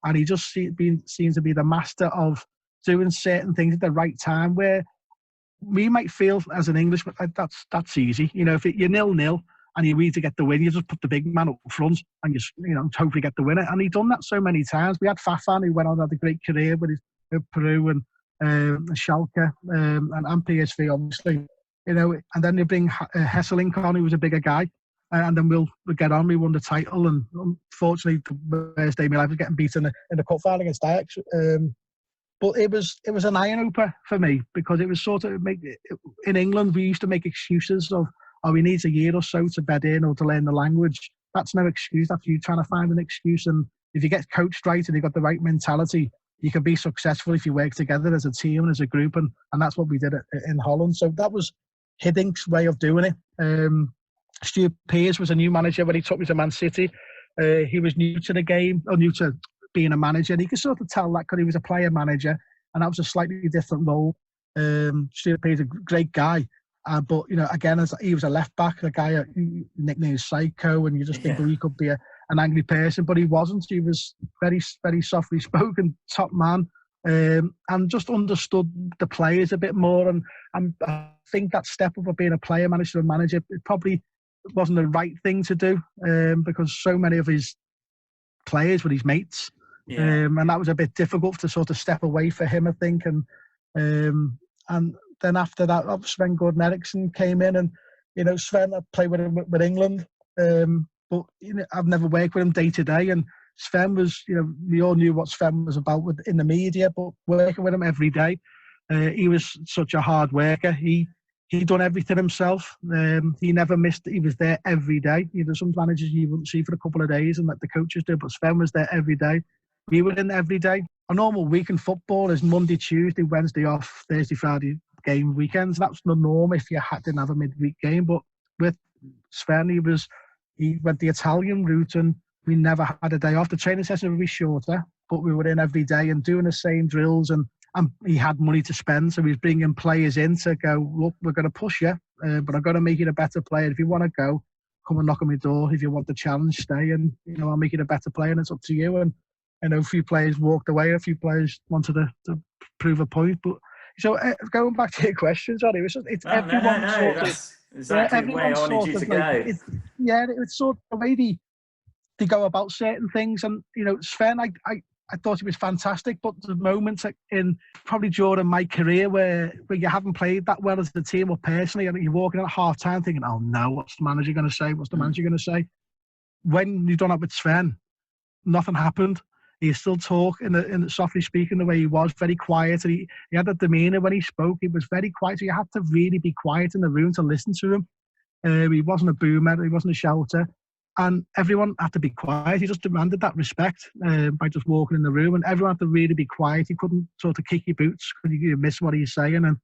F: and he just seems to be the master of doing certain things at the right time, where we might feel as an Englishman that's easy, if you're 0-0 and you need to get the win, you just put the big man up front and you hopefully get the winner. And he'd done that so many times. We had Fafan, who went on and had a great career with Peru and Schalke and PSV, obviously. And then they bring Hesselink on, who was a bigger guy. And then we'll get on. We won the title, and unfortunately, the worst day of my life was getting beaten in the cup final against Ajax. But it was an eye-opener for me, because it was sort of in England we used to make excuses of, he needs a year or so to bed in or to learn the language. That's no excuse. That's you trying to find an excuse. And if you get coached right and you've got the right mentality, you can be successful if you work together as a team and as a group. And that's what we did in Holland. So that was Hiddink's way of doing it. Stuart Pearce was a new manager when he took me to Man City. He was new to the game, or new to being a manager. And you could sort of tell that because he was a player manager, and that was a slightly different role. Stuart Pearce is a great guy. But, again, he was a left-back, a guy nicknamed Psycho, and you just think, he could be an angry person, but he wasn't. He was very, very softly spoken, top man, and just understood the players a bit more. And I think that step up of being a player manager to a manager, it probably wasn't the right thing to do, because so many of his players were his mates. And that was a bit difficult to sort of step away for him, I think. And then after that, Sven Gordon Eriksson came in, and Sven, I played with him with England, but I've never worked with him day to day. And Sven was, we all knew what Sven was about in the media, but working with him every day, he was such a hard worker. He he done everything himself. He never missed. He was there every day. You know, some managers you wouldn't see for a couple of days and let the coaches do, but Sven was there every day. We were in every day. A normal week in football is Monday, Tuesday, Wednesday off, Thursday, Friday game weekends. That's the norm if you didn't have a midweek game. But with Sven, he went the Italian route and we never had a day off. The training session would be shorter, but we were in every day and doing the same drills, and he had money to spend, so he was bringing players in to go, look, we're going to push you, but I'm going to make you a better player. If you want to go, come and knock on my door. If you want the challenge, stay, and I'll make you a better player, and it's up to you. And a few players walked away, a few players wanted to prove a point. But so going back to your question, sorry, it's everyone sort of.
A: That's exactly where I wanted you to go.
F: It's sort of the way they go about certain things, and Sven, I thought he was fantastic, but the moments in probably during my career where you haven't played that well as the team or personally, and you're walking at half time thinking, oh no, what's the manager going to say? What's the manager going to say? When you've done it with Sven, nothing happened. He still talk in the softly speaking the way he was, very quiet. And he had a demeanour when he spoke. He was very quiet. So you had to really be quiet in the room to listen to him. He wasn't a boomer. He wasn't a shouter. And everyone had to be quiet. He just demanded that respect by just walking in the room. And everyone had to really be quiet. He couldn't sort of kick your boots because you miss what he's saying. And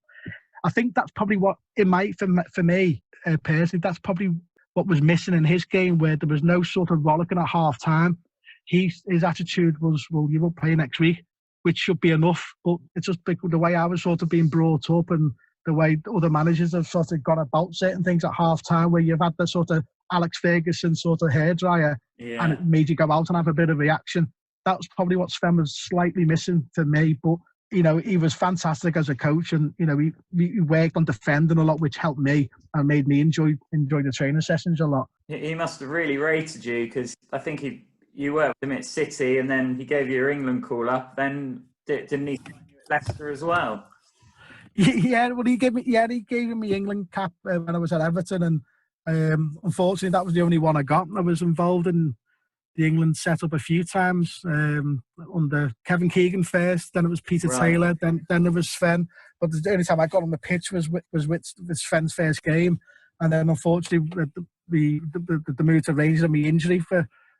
F: I think that's probably what, for me personally, that's probably what was missing in his game, where there was no sort of rollicking at half time. His attitude was, well, you won't play next week, which should be enough. But it's just the way I was sort of being brought up and the way other managers have sort of gone about certain things at half time, where you've had the sort of Alex Ferguson sort of hairdryer, and it made you go out and have a bit of reaction. That was probably what Sven was slightly missing for me. But he was fantastic as a coach, and he worked on defending a lot, which helped me and made me enjoy the training sessions a lot.
A: He must have really rated you, because I think you were with him at City, and then he gave you your England call up. Then didn't he send you at Leicester as well?
F: Yeah, well, he gave me England cap when I was at Everton, and unfortunately that was the only one I got. I was involved in the England setup a few times under Kevin Keegan first, then it was Peter Taylor, then there was Sven. But the only time I got on the pitch was with Sven's first game, and then unfortunately the move to Rangers and my injury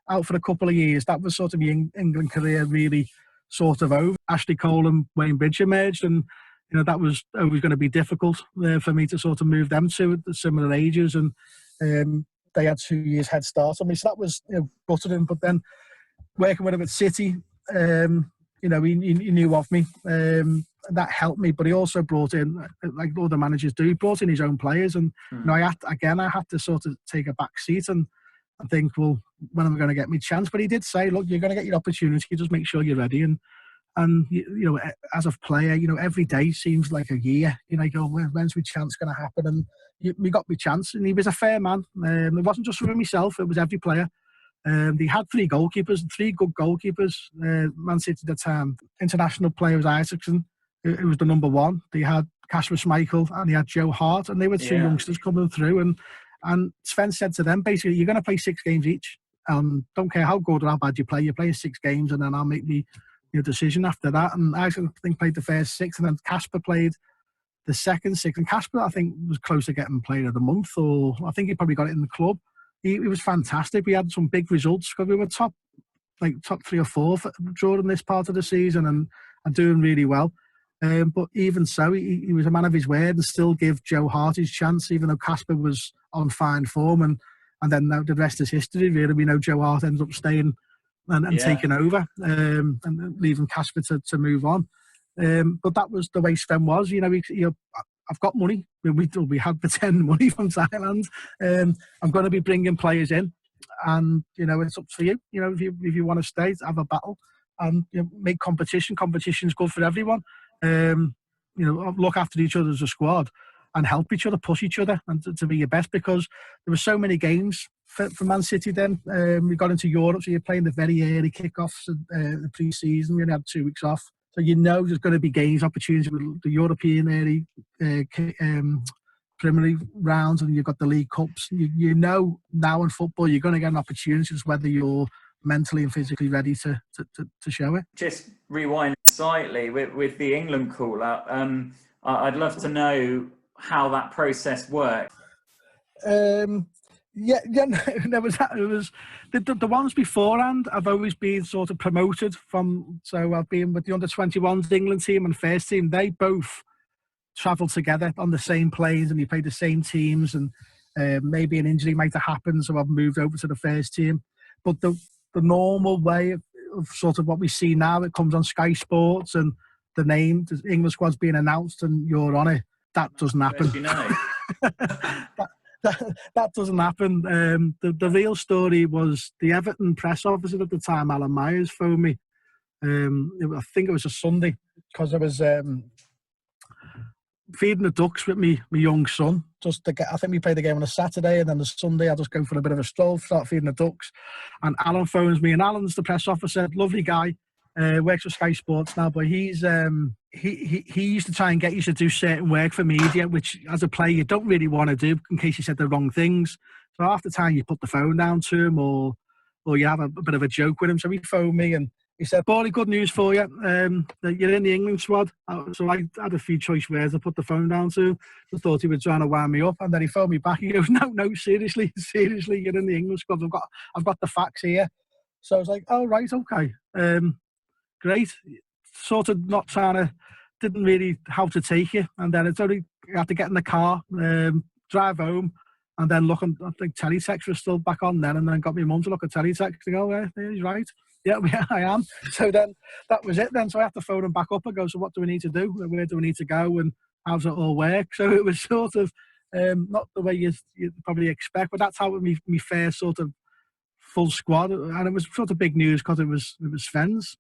F: out for a couple of years. That was sort of my England career really sort of over. Ashley Cole and Wayne Bridge emerged, and that was always going to be difficult for me to sort of move them to at similar ages, and they had 2 years head start on me, so that was buttering. But then working with him at City, he knew of me, that helped me. But he also brought in, like all the managers do, he brought in his own players, and I had to sort of take a back seat and think, well, when am I going to get my chance? But he did say, look, you're going to get your opportunity, just make sure you're ready. And as a player, every day seems like a year. You go, when's my chance going to happen? And we got my chance, and he was a fair man. It wasn't just for myself; it was every player. They had three good goalkeepers. Man City at the time, international player was Isaacson, who was the number one. They had Kasper Schmeichel and they had Joe Hart, and they were two youngsters coming through. And Sven said to them, basically, you're going to play 6 games each. Don't care how good or how bad you play. You're playing 6 games, and then I'll make your decision after that. And I think played the first 6, and then Kasper played the second 6. And Kasper, I think, was close to getting player of the month, or I think he probably got it in the club. He was fantastic. We had some big results because we were top 3 or 4 during this part of the season, and doing really well. But even so, he was a man of his word and still give Joe Hart his chance, even though Kasper was on fine form. And then now the rest is history, really. We know Joe Hart ends up staying and taking over, and leaving Kasper to move on. But that was the way Sven was. I've got money. We had pretend money from Thailand. I'm going to be bringing players in, and it's up to you. If you want to stay, have a battle, and make competition. Competition's good for everyone. Look after each other as a squad, and help each other, push each other, and to be your best. Because there were so many games for Man City then. We got into Europe, so you're playing the very early kickoffs in the pre-season. We only had 2 weeks off. So there's going to be games, opportunities with the European early Premier League rounds, and you've got the League Cups. Now in football, you're going to get an opportunity, just whether you're mentally and physically ready to show it.
A: Just rewind slightly with the England call-up. I'd love to know how that process worked?
F: Yeah, there was that. It was the ones beforehand. I've always been sort of promoted from. So I've been with the under-21s England team and first team. They both travel together on the same planes, and you play the same teams. And maybe an injury might have happened, so I've moved over to the first team. But the normal way of sort of what we see now, it comes on Sky Sports, and the name, the England squad's being announced, and you're on it. That doesn't happen.
A: You know.
F: that doesn't happen. The real story was the Everton press officer at the time, Alan Myers, phoned me. I think it was a Sunday, because I was feeding the ducks with my young son. I think we played the game on a Saturday, and then the Sunday I just go for a bit of a stroll, start feeding the ducks. And Alan phones me, and Alan's the press officer, lovely guy, works for Sky Sports now, but he's he used to try and get you to do certain work for media, which as a player you don't really want to do in case you said the wrong things. So half the time you put the phone down to him, or you have a bit of a joke with him. So he phoned me and he said, "Paulie, good news for you. That you're in the England squad." So I had a few choice words. I put the phone down to him. I thought he was trying to wind me up, and then he phoned me back. He goes, "No, seriously, you're in the England squad. I've got the facts here." So I was like, "Oh right, okay, great." Sort of not trying to, didn't really how to take it, and then it's only you have to get in the car, drive home, and then look. And I think teletext was still back on then, and then got my mum to look at teletext and go, "Yeah, he's right. Yeah, I am." So then that was it then. So I had to phone him back up and go, "So what do we need to do? Where do we need to go? And how does it all work?" So it was sort of not the way you'd probably expect, but that's how me first sort of full squad, and it was sort of big news because it was Sven's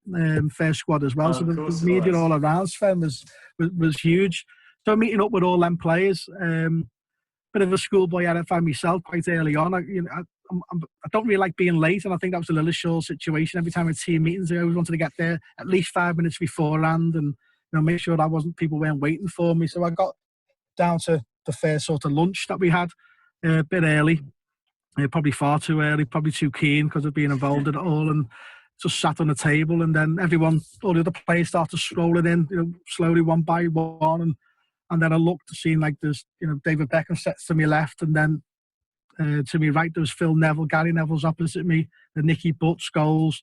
F: first squad as well. So the media all around Sven was huge. So meeting up with all them players, bit of a schoolboy had I found myself quite early on. I don't really like being late, and I think that was a Lillishall situation. Every time I had team meetings, I always wanted to get there at least 5 minutes beforehand, and make sure people weren't waiting for me. So I got down to the first sort of lunch that we had a bit early. Probably far too early, probably too keen because of being involved in it all, and just sat on the table, and then all the other players started strolling in, slowly one by one, and then I looked to see like there's, David Beckham sits to my left, and then to my right there was Phil Neville, Gary Neville's opposite me, the Nicky Butt, Scholes,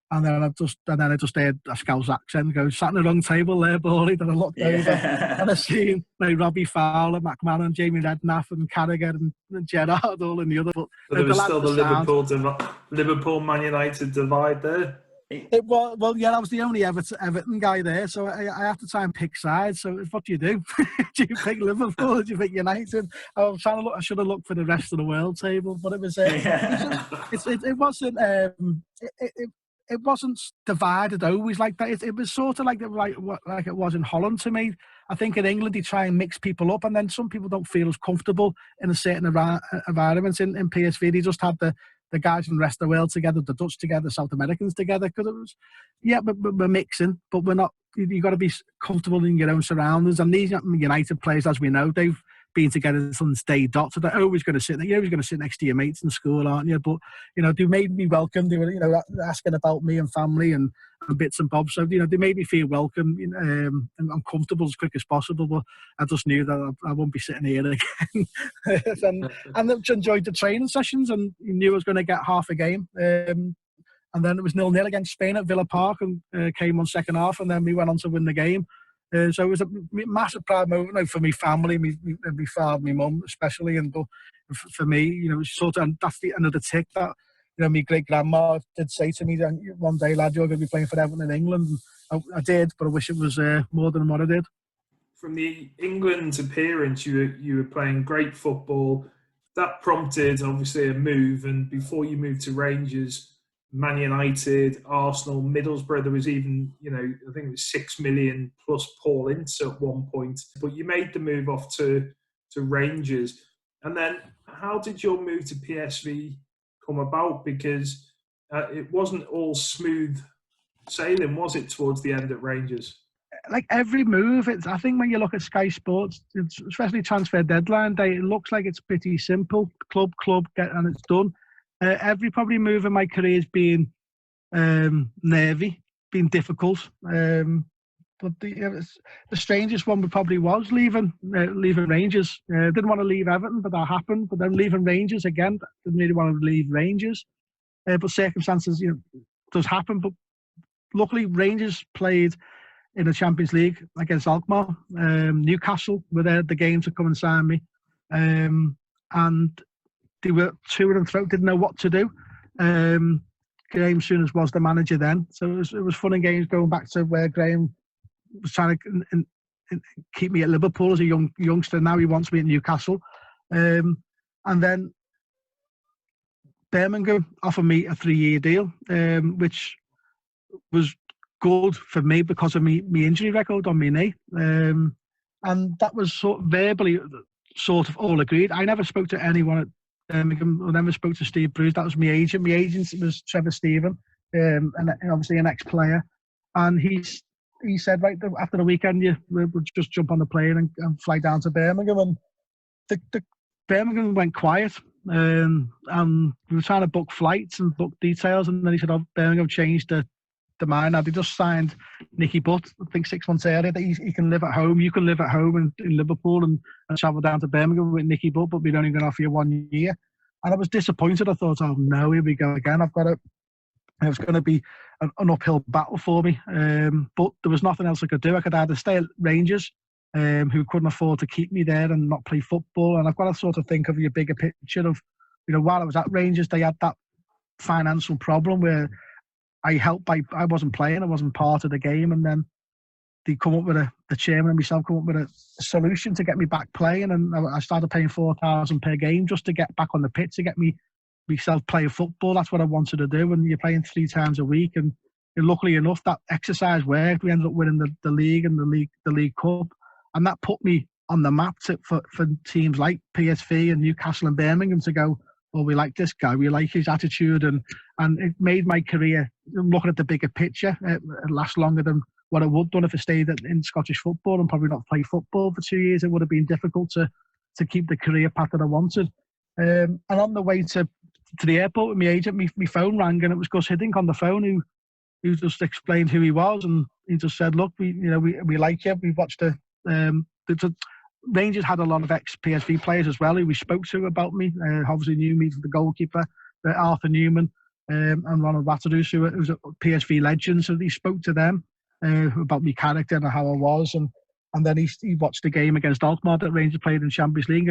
F: and then I just heard a Scouse accent go, "Sat in the wrong table there, Paulie." Then I looked over and I seen like Robbie Fowler, McMahon, Jamie Redknapp, and Carragher and Gerrard all in the other. But
B: there was still the Liverpool Man United divide there.
F: It was, well, yeah, I was the only Everton guy there, so I have to try and pick sides. So what do you do? Do you pick Liverpool? Do you pick United? I was trying to look. I should have looked for the rest of the world table, but it was. It wasn't. It wasn't divided always like that. It was sort of like it was in Holland to me. I think in England they try and mix people up, and then some people don't feel as comfortable in a certain environment. In PSV, they just had the guys from the rest of the world together, the Dutch together, South Americans together, because it was, we're mixing, but we're not. You've got to be comfortable in your own surroundings. And these United players, as we know, they've been together since day dot, so they're always going to sit there. You're always going to sit next to your mates in school, aren't you? But they made me welcome. They were asking about me and family and bits and bobs. So they made me feel welcome and I'm comfortable as quick as possible. But I just knew that I wouldn't be sitting here again. and I enjoyed the training sessions, and knew I was going to get half a game. And then it was 0-0 against Spain at Villa Park, and came on second half, and then we went on to win the game. So it was a massive proud moment for me family, me father, my mum especially, and for me, it was sort of, that's the another tick that my great grandma did say to me that one day, lad, you're going to be playing for Everton in England. And I did, but I wish it was more than what I did.
B: From the England appearance, you were playing great football. That prompted obviously a move, and before you moved to Rangers, Man United, Arsenal, Middlesbrough, there was even, I think it was 6 million plus Paul Ince at one point. But you made the move off to Rangers. And then how did your move to PSV come about? Because it wasn't all smooth sailing, was it, towards the end at Rangers?
F: Like every move, I think when you look at Sky Sports, especially transfer deadline day, it looks like it's pretty simple. Club, and it's done. Every probably move in my career has been nervy, been difficult. But the strangest one probably was leaving Rangers. Didn't want to leave Everton, but that happened. But then leaving Rangers again, didn't really want to leave Rangers. But circumstances, does happen. But luckily, Rangers played in the Champions League against Alkmaar. Newcastle were there at the game to come and sign me. And they were to and fro, didn't know what to do. Graham Souness was the manager then. So it was fun and games going back to where Graham was trying to keep me at Liverpool as a youngster. Now he wants me at Newcastle. And then Birmingham offered me a 3-year deal, which was good for me because of my injury record on my knee. And that was sort of verbally sort of all agreed. I never spoke to anyone at Birmingham. I never spoke to Steve Bruce. That was my agent. My agent was Trevor Stephen, and obviously an ex-player. And he said, right, after the weekend, we'll just jump on the plane and fly down to Birmingham. And the Birmingham went quiet. And we were trying to book flights and book details. And then he said, Birmingham changed the mind. Now, they just signed Nicky Butt, I think 6 months earlier, that he can live at home. You can live at home in Liverpool and travel down to Birmingham with Nicky Butt, but we're only going to offer you 1 year. And I was disappointed. I thought, oh no, here we go again. It was going to be an uphill battle for me. But there was nothing else I could do. I could either stay at Rangers, who couldn't afford to keep me there and not play football. And I've got to sort of think of your bigger picture of, while I was at Rangers, they had that financial problem where I wasn't playing, I wasn't part of the game, and then they come up with the chairman and myself come up with a solution to get me back playing, and I started paying $4,000 per game just to get back on the pitch, to get myself playing football. That's what I wanted to do, and you're playing 3 times a week, and luckily enough that exercise worked. We ended up winning the league and the League Cup, and that put me on the map for teams like PSV and Newcastle and Birmingham to go, well, we like this guy, we like his attitude, and it made my career, looking at the bigger picture, it last longer than what I would have done if I stayed in Scottish football and probably not play football for 2 years. It would have been difficult to keep the career path that I wanted. And on the way to the airport with my agent, my phone rang, and it was Gus Hiddink on the phone who just explained who he was, and he just said, look, we like you. We watched the Rangers had a lot of ex-PSV players as well who we spoke to about me. Obviously knew me for the goalkeeper, Arthur Newman, and Ronald Waterhouse, who was a PSV legend. So he spoke to them about my character and how I was. And then he watched the game against Alkmaar that Rangers played in Champions League.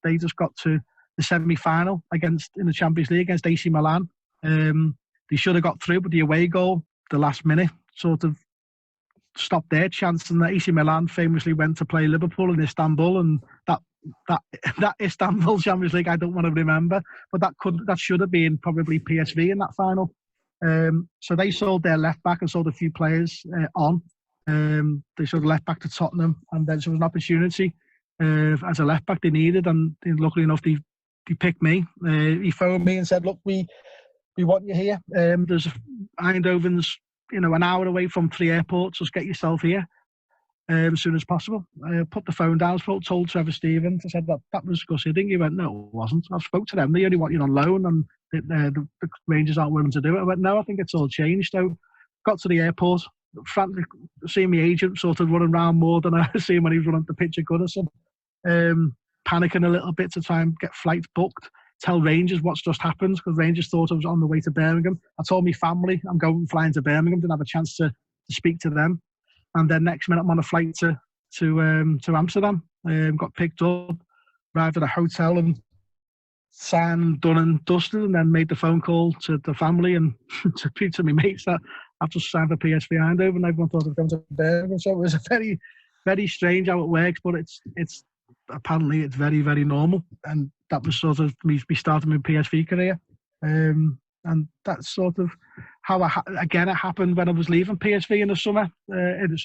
F: They just got to the semi-final in the Champions League against AC Milan. They should have got through, but the away goal, the last minute, sort of stopped their chance, and AC Milan famously went to play Liverpool in Istanbul, and that Istanbul Champions League I don't want to remember, but that should have been probably PSV in that final. So they sold their left back and sold a few players on. They sold left back to Tottenham, and then there was an opportunity as a left back they needed, and luckily enough they picked me. He phoned me and said, look, we want you here. There's Eindhoven's an hour away from 3 airports. Just get yourself here as soon as possible. I put the phone down, told Trevor Stevens. I said that was Gus Hiddink. He went, no, it wasn't. I spoke to them. They only want you on loan, and the Rangers aren't willing to do it. I went, no, I think it's all changed. So got to the airport, frantic, seeing my agent sort of running around more than I see him when he was running the pitch at Goodison. Panicking a little bit to try and get flights booked. Tell Rangers what's just happened, because Rangers thought I was on the way to Birmingham. I told my family I'm flying to Birmingham. Didn't have a chance to speak to them. And then next minute I'm on a flight to Amsterdam. Got picked up, arrived at a hotel and signed, done and dusted, and then made the phone call to the family and to my mates that I've just signed for PSV Eindhoven, and everyone thought I'd come to Birmingham. So it was a very, very strange how it works, but it's apparently it's very, very normal. And that was sort of me starting my PSV career. And that's sort of how it happened when I was leaving PSV in the summer. In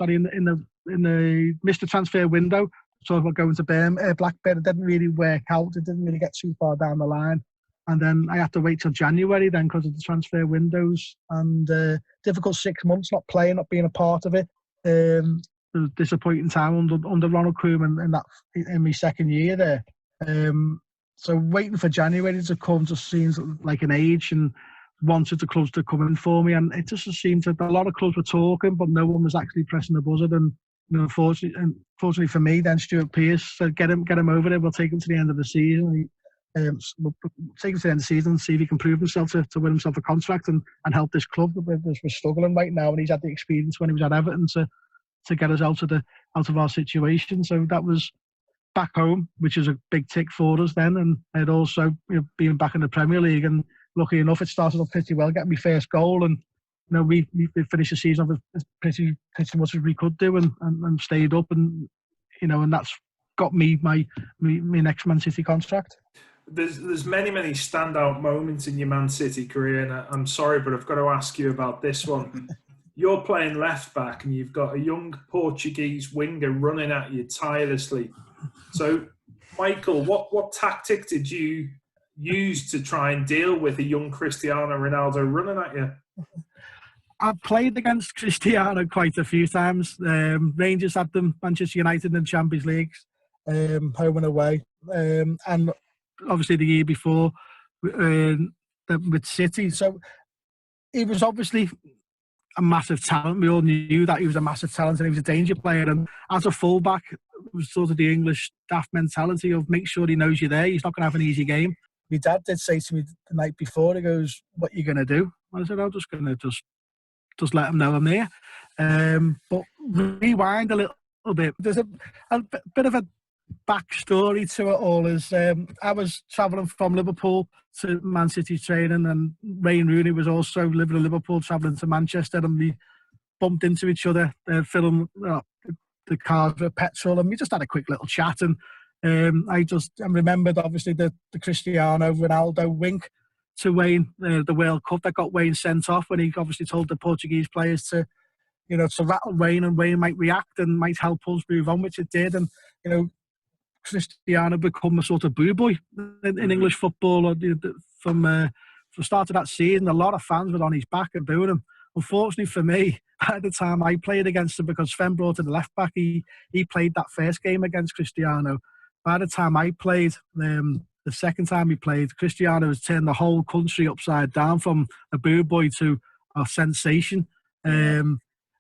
F: the Mr. Transfer window. So about going to Blackburn, it didn't really work out. It didn't really get too far down the line. And then I had to wait till January then because of the transfer windows. And difficult 6 months not playing, not being a part of it. It was a disappointing time under Ronald Koeman in my second year there. So waiting for January to come just seems like an age, and wanted the clubs to come in for me, and it just seemed that a lot of clubs were talking, but no one was actually pressing the buzzer. And unfortunately for me, then Stuart Pearce said, "Get him over there. We'll take him to the end of the season. We'll take him to the end of the season and see if he can prove himself to win himself a contract and help this club. We're struggling right now, and he's had the experience when he was at Everton to get us out of our situation." So that was back home, which is a big tick for us then, and it also being back in the Premier League. And lucky enough, it started off pretty well, getting my first goal, and we finished the season off as pretty much as we could do, and stayed up, and and that's got me my next Man City contract.
B: There's many standout moments in your Man City career, and I'm sorry, but I've got to ask you about this one. You're playing left back, and you've got a young Portuguese winger running at you tirelessly. So, Michael, what tactic did you use to try and deal with a young Cristiano Ronaldo running at you?
F: I've played against Cristiano quite a few times. Rangers had them, Manchester United in Champions Leagues, home and away, and obviously the year before with City. So he was obviously a massive talent. We all knew that he was a massive talent and he was a danger player. And as a fullback, it was sort of the English daft mentality of make sure he knows you're there. He's not going to have an easy game. My dad did say to me the night before, he goes, "What are you going to do?" I said, "I'm just going to just let him know I'm there." But rewind a little bit. There's a bit of a backstory to it all. Is I was travelling from Liverpool to Man City training, and Wayne Rooney was also living in Liverpool, travelling to Manchester, and we bumped into each other, filling the cars with petrol, and we just had a quick little chat. And I remembered obviously the Cristiano Ronaldo wink to Wayne, the World Cup that got Wayne sent off, when he obviously told the Portuguese players to rattle Wayne, and Wayne might react and might help us move on, which it did. And Cristiano become a sort of boo boy in English football. From the start of that season, a lot of fans were on his back and booing him. Unfortunately for me, at the time I played against him, because Sven brought in the left back, he played that first game against Cristiano. By the time I played, the second time he played, Cristiano has turned the whole country upside down from a boo boy to a sensation.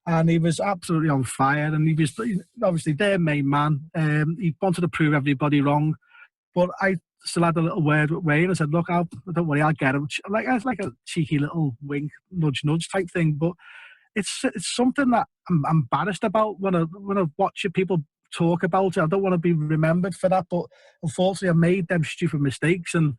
F: And he was absolutely on fire, and he was obviously their main man. He wanted to prove everybody wrong, but I still had a little word with Wayne. I said, "Look, don't worry, I'll get him." It's like a cheeky little wink, nudge type thing, but it's something that I'm embarrassed about when I watch people talk about it. I don't want to be remembered for that, but unfortunately, I made them stupid mistakes, and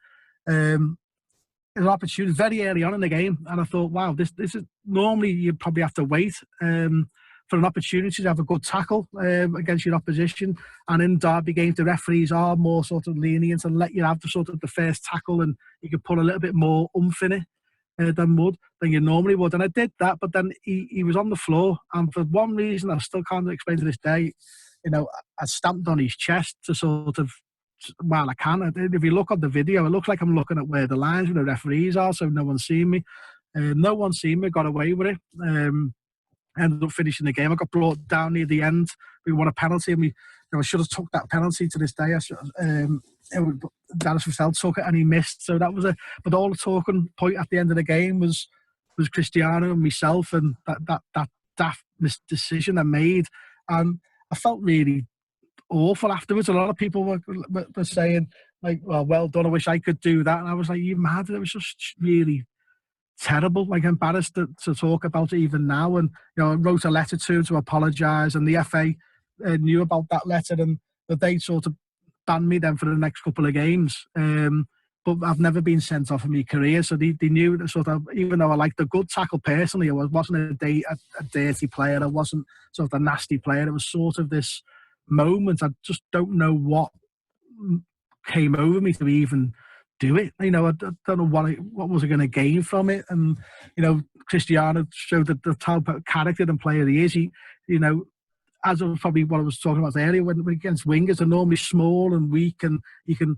F: an opportunity very early on in the game, and I thought, wow, this is normally you probably have to wait for an opportunity to have a good tackle against your opposition. And in derby games, the referees are more sort of lenient and let you have the first tackle, and you can put a little bit more oomph in it than you normally would. And I did that, but then he was on the floor, and for one reason I still can't explain to this day, I stamped on his chest to sort of, well, I can. If you look on the video, it looks like I'm looking at where the lines with the referees are, so no one's seen me. No one's seen me, got away with it. Ended up finishing the game. I got brought down near the end. We won a penalty, and I should have took that penalty to this day. Dennis Vassell took it and he missed. So that was but all the talking point at the end of the game was Cristiano and myself, and that daft decision I made. And I felt really awful afterwards. A lot of people were saying, like, well done, I wish I could do that. And I was like, you mad? It was just really terrible, like embarrassed to talk about it even now. And I wrote a letter to apologise, and the FA knew about that letter, and that they sort of banned me then for the next couple of games. But I've never been sent off in my career, so they knew that sort of, even though I liked a good tackle personally, I wasn't a dirty player, I wasn't sort of a nasty player. It was sort of this moment, I just don't know what came over me to even do it. I don't know what was I going to gain from it. And Cristiano showed the type of character and player he is. He as of probably what I was talking about earlier, when against wingers, are normally small and weak, and you can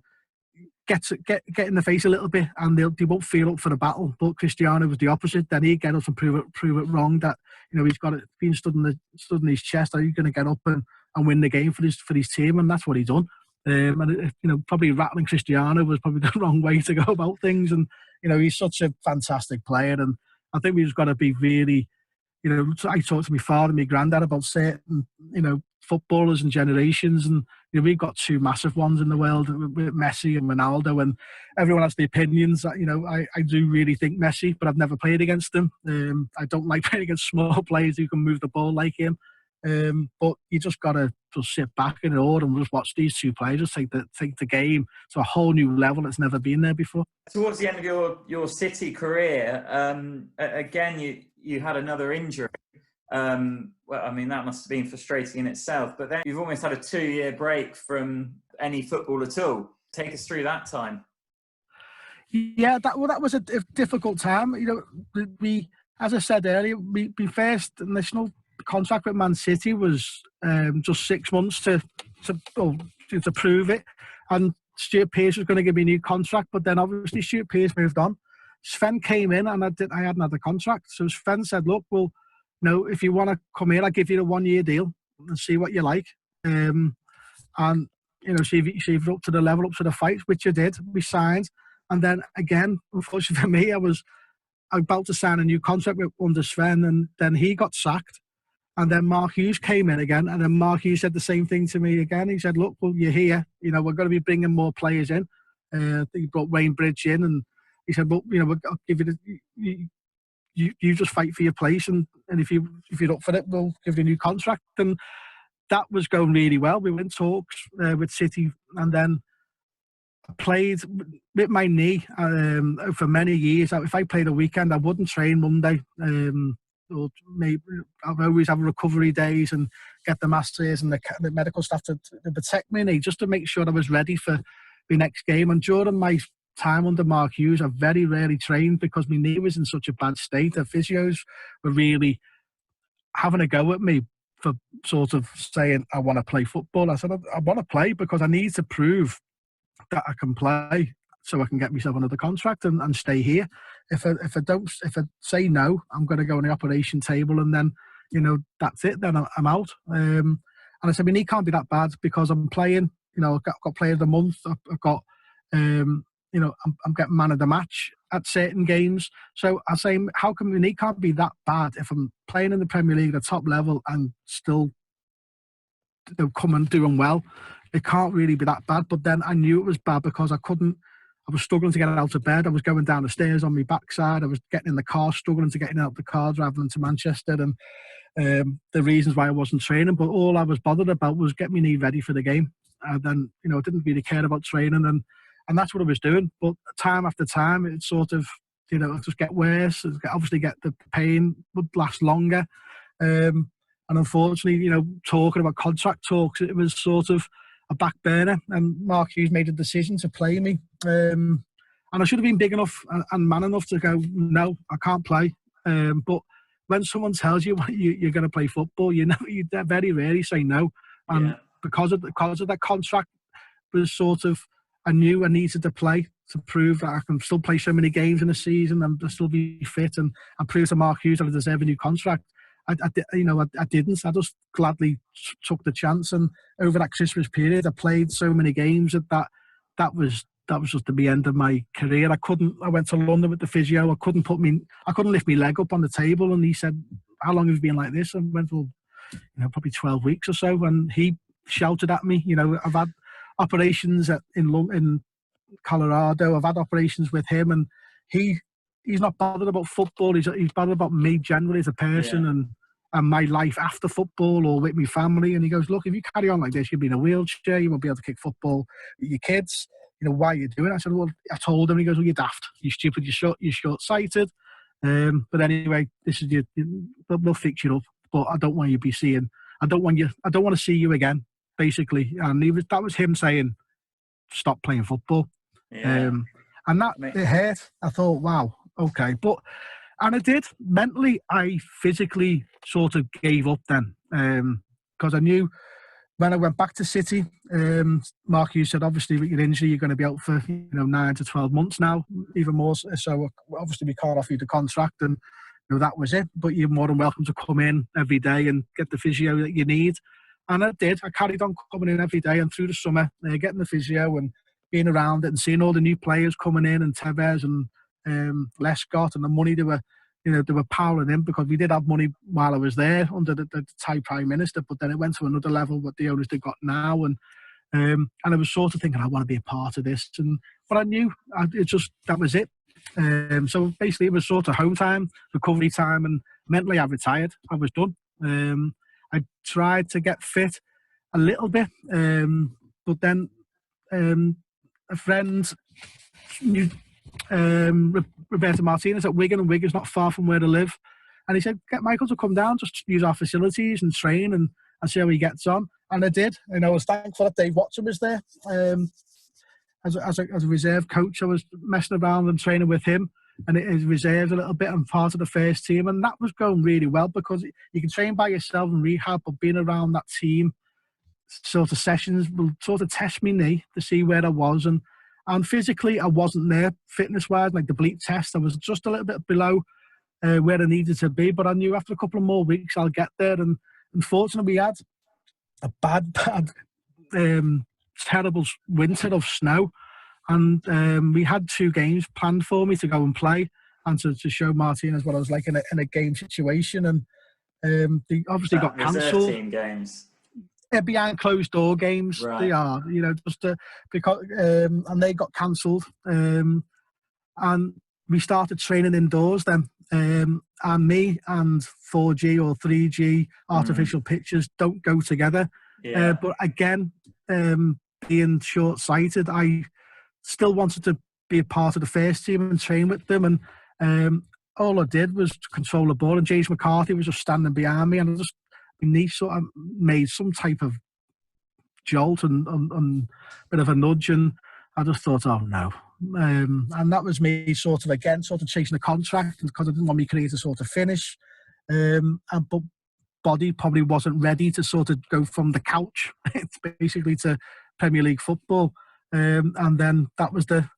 F: get in the face a little bit, and they won't feel up for the battle. But Cristiano was the opposite. Then he'd get up and prove it wrong, that he's got it being stood in his chest, that he's going to get up and win the game for his team, and that's what he done. And probably rattling Cristiano was probably the wrong way to go about things. And he's such a fantastic player, and I think we've got to be really, I talked to my father and my granddad about certain, footballers and generations, and we've got two massive ones in the world with Messi and Ronaldo, and everyone has the opinions. That I do really think Messi, but I've never played against him. I don't like playing against small players who can move the ball like him. But you just got to just sit back in awe and just watch these two players just take the game to a whole new level that's never been there before.
A: Towards the end of your City career, again, you had another injury. Well, I mean, that must have been frustrating in itself. But then you've almost had a 2-year break from any football at all. Take us through that time.
F: Yeah, that was a difficult time. We, as I said earlier, my first national contract with Man City was just 6 months to prove it, and Stuart Pearce was going to give me a new contract, but then obviously Stuart Pearce moved on. Sven came in, and I hadn't had a contract, so Sven said, "Look, well, if you want to come here, I'll give you a 1-year deal and see what you like, and see if you're up to the level, up to the fight," which I did. We signed, and then again, unfortunately for me, I was about to sign a new contract under Sven, and then he got sacked. And then Mark Hughes came in again, and then Mark Hughes said the same thing to me again. He said, "Look, well, you're here. We're going to be bringing more players in." He brought Wayne Bridge in, and he said, "Well, I'll give you you just fight for your place, and if you're up for it, we'll give you a new contract." And that was going really well. We were in talks with City, and then I played with my knee for many years. If I played a weekend, I wouldn't train Monday. Or maybe I've always have recovery days and get the masters and the medical staff to protect my knee, just to make sure I was ready for the next game. And during my time under Mark Hughes, I very rarely trained because my knee was in such a bad state. The physios were really having a go at me for sort of saying, "I want to play football." I said, I want to play because I need to prove that I can play so I can get myself another contract and stay here. If I say no, I'm going to go on the operation table, and then that's it. Then I'm out. And I said, my knee can't be that bad because I'm playing. I've got player of the month. I've got I'm getting man of the match at certain games. So I say, how come my knee can't be that bad if I'm playing in the Premier League at the top level and still come and doing well? It can't really be that bad. But then I knew it was bad because I was struggling to get out of bed. I was going down the stairs on my backside. I was getting in the car, struggling to get out of the car, travelling to Manchester. And the reasons why I wasn't training, but all I was bothered about was get my knee ready for the game. And then, I didn't really care about training, and that's what I was doing. But time after time, it sort of, it just get worse. Obviously, the pain would last longer. And unfortunately, talking about contract talks, it was sort of a back burner, and Mark Hughes made a decision to play me. And I should have been big enough and man enough to go, "No, I can't play." But when someone tells you you're going to play football, you very rarely say no. And because of that contract was sort of, I knew I needed to play to prove that I can still play so many games in a season and still be fit and prove to Mark Hughes that I deserve a new contract. I didn't. I just gladly took the chance, and over that Christmas period, I played so many games that was just the end of my career. I went to London with the physio. I couldn't lift my leg up on the table, and he said, "How long have you been like this?" And I went, "Well, probably 12 weeks or so." And he shouted at me. I've had operations in Colorado. I've had operations with him, and he's not bothered about football. He's bothered about me generally as a person and my life after football or with my family. And he goes, "Look, if you carry on like this, you'll be in a wheelchair. You won't be able to kick football with your kids. Why are you doing it?" I said, "Well," I told him. He goes, "Well, you're daft. You're stupid. You're short-sighted. But anyway, this is we'll fix you up. But I don't want you to be seeing. I don't want to see you again." Basically, and that was him saying, "Stop playing football." And that it hurt. I thought, wow, okay, and I did. Mentally, I physically sort of gave up then, because I knew when I went back to City, Mark Hughes said, "Obviously with your injury, you're going to be out for 9 to 12 months now, even more. So obviously we can't offer you the contract, and that was it. But you're more than welcome to come in every day and get the physio that you need." And I did. I carried on coming in every day, and through the summer, getting the physio and being around it and seeing all the new players coming in, and Tevez and Lescott, and the money they were powering in, because we did have money while I was there under the Thai Prime Minister, but then it went to another level what the owners they've got now, and I was sort of thinking I want to be a part of this, but I knew that was it. So basically, it was sort of home time, recovery time, and mentally I retired. I was done. I tried to get fit a little bit, but then a friend knew Roberto Martinez at Wigan, and Wigan's not far from where I live, and he said, "Get Michael to come down, just use our facilities and train and see how he gets on." And I did, and I was thankful that Dave Watson was there. As a reserve coach, I was messing around and training with him, and his reserves a little bit, and part of the first team, and that was going really well, because you can train by yourself and rehab, but being around that team sort of sessions will sort of test me knee to see where I was, and physically I wasn't there fitness wise, like the bleep test, I was just a little bit below where I needed to be, but I knew after a couple of more weeks I'll get there. And unfortunately we had a bad terrible winter of snow, and we had 2 games planned for me to go and play, and to show Martinez what I was like in a game situation, and they obviously got cancelled.
A: Team games.
F: Behind closed door games, right. They are, just because, and they got cancelled, and we started training indoors then, and me and 4G or 3G artificial pitches don't go together. Yeah. But again, being short-sighted, I still wanted to be a part of the first team and train with them, and all I did was control the ball, and James McCarthy was just standing behind me, and my knee sort of made some type of jolt and bit of a nudge, and I just thought, oh no. And that was me sort of chasing a contract, because I didn't want my career to sort of finish. But body probably wasn't ready to sort of go from the couch basically to Premier League football. And then that was the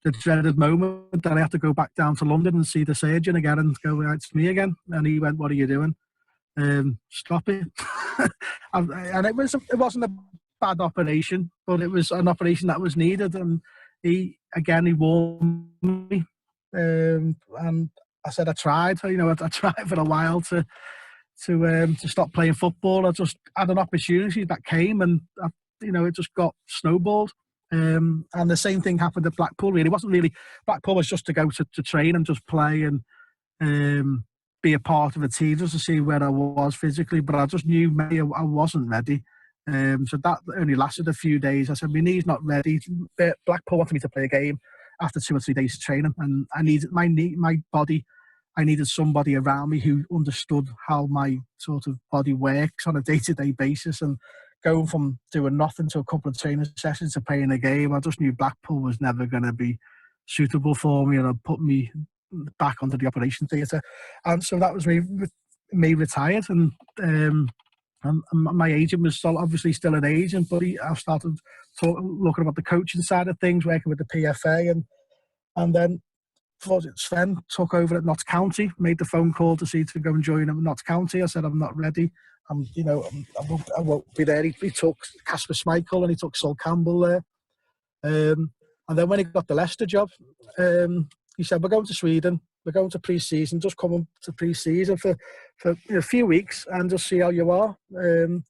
F: dreaded moment that I had to go back down to London and see the surgeon again and go, right, it's me again. And he went, what are you doing? Stop it. And it wasn't a bad operation, but it was an operation that was needed. And he warned me, and I said I tried. I tried for a while to stop playing football. I just had an opportunity that came, and it just got snowballed. And the same thing happened at Blackpool. Really, it wasn't really Blackpool was just to go to train and just play and be a part of a team, just to see where I was physically. But I just knew maybe I wasn't ready. So that only lasted a few days. I said my knee's not ready. Blackpool wanted me to play a game after 2 or 3 days of training, and I needed my body. I needed somebody around me who understood how my sort of body works on a day-to-day basis. And going from doing nothing to a couple of training sessions to playing a game, I just knew Blackpool was never going to be suitable for me, and it put me back onto the operation theatre. And so that was me retired. And my agent was obviously still an agent, but I started looking about the coaching side of things, working with the PFA, and then Sven took over at Notts County, made the phone call to go and join him at Notts County. I said, I'm not ready. I won't be there. He took Casper Schmeichel and he took Sol Campbell there. And then when he got the Leicester job, he said, we're going to Sweden. We're going to pre-season. Just come to pre-season for a few weeks and just see how you are. And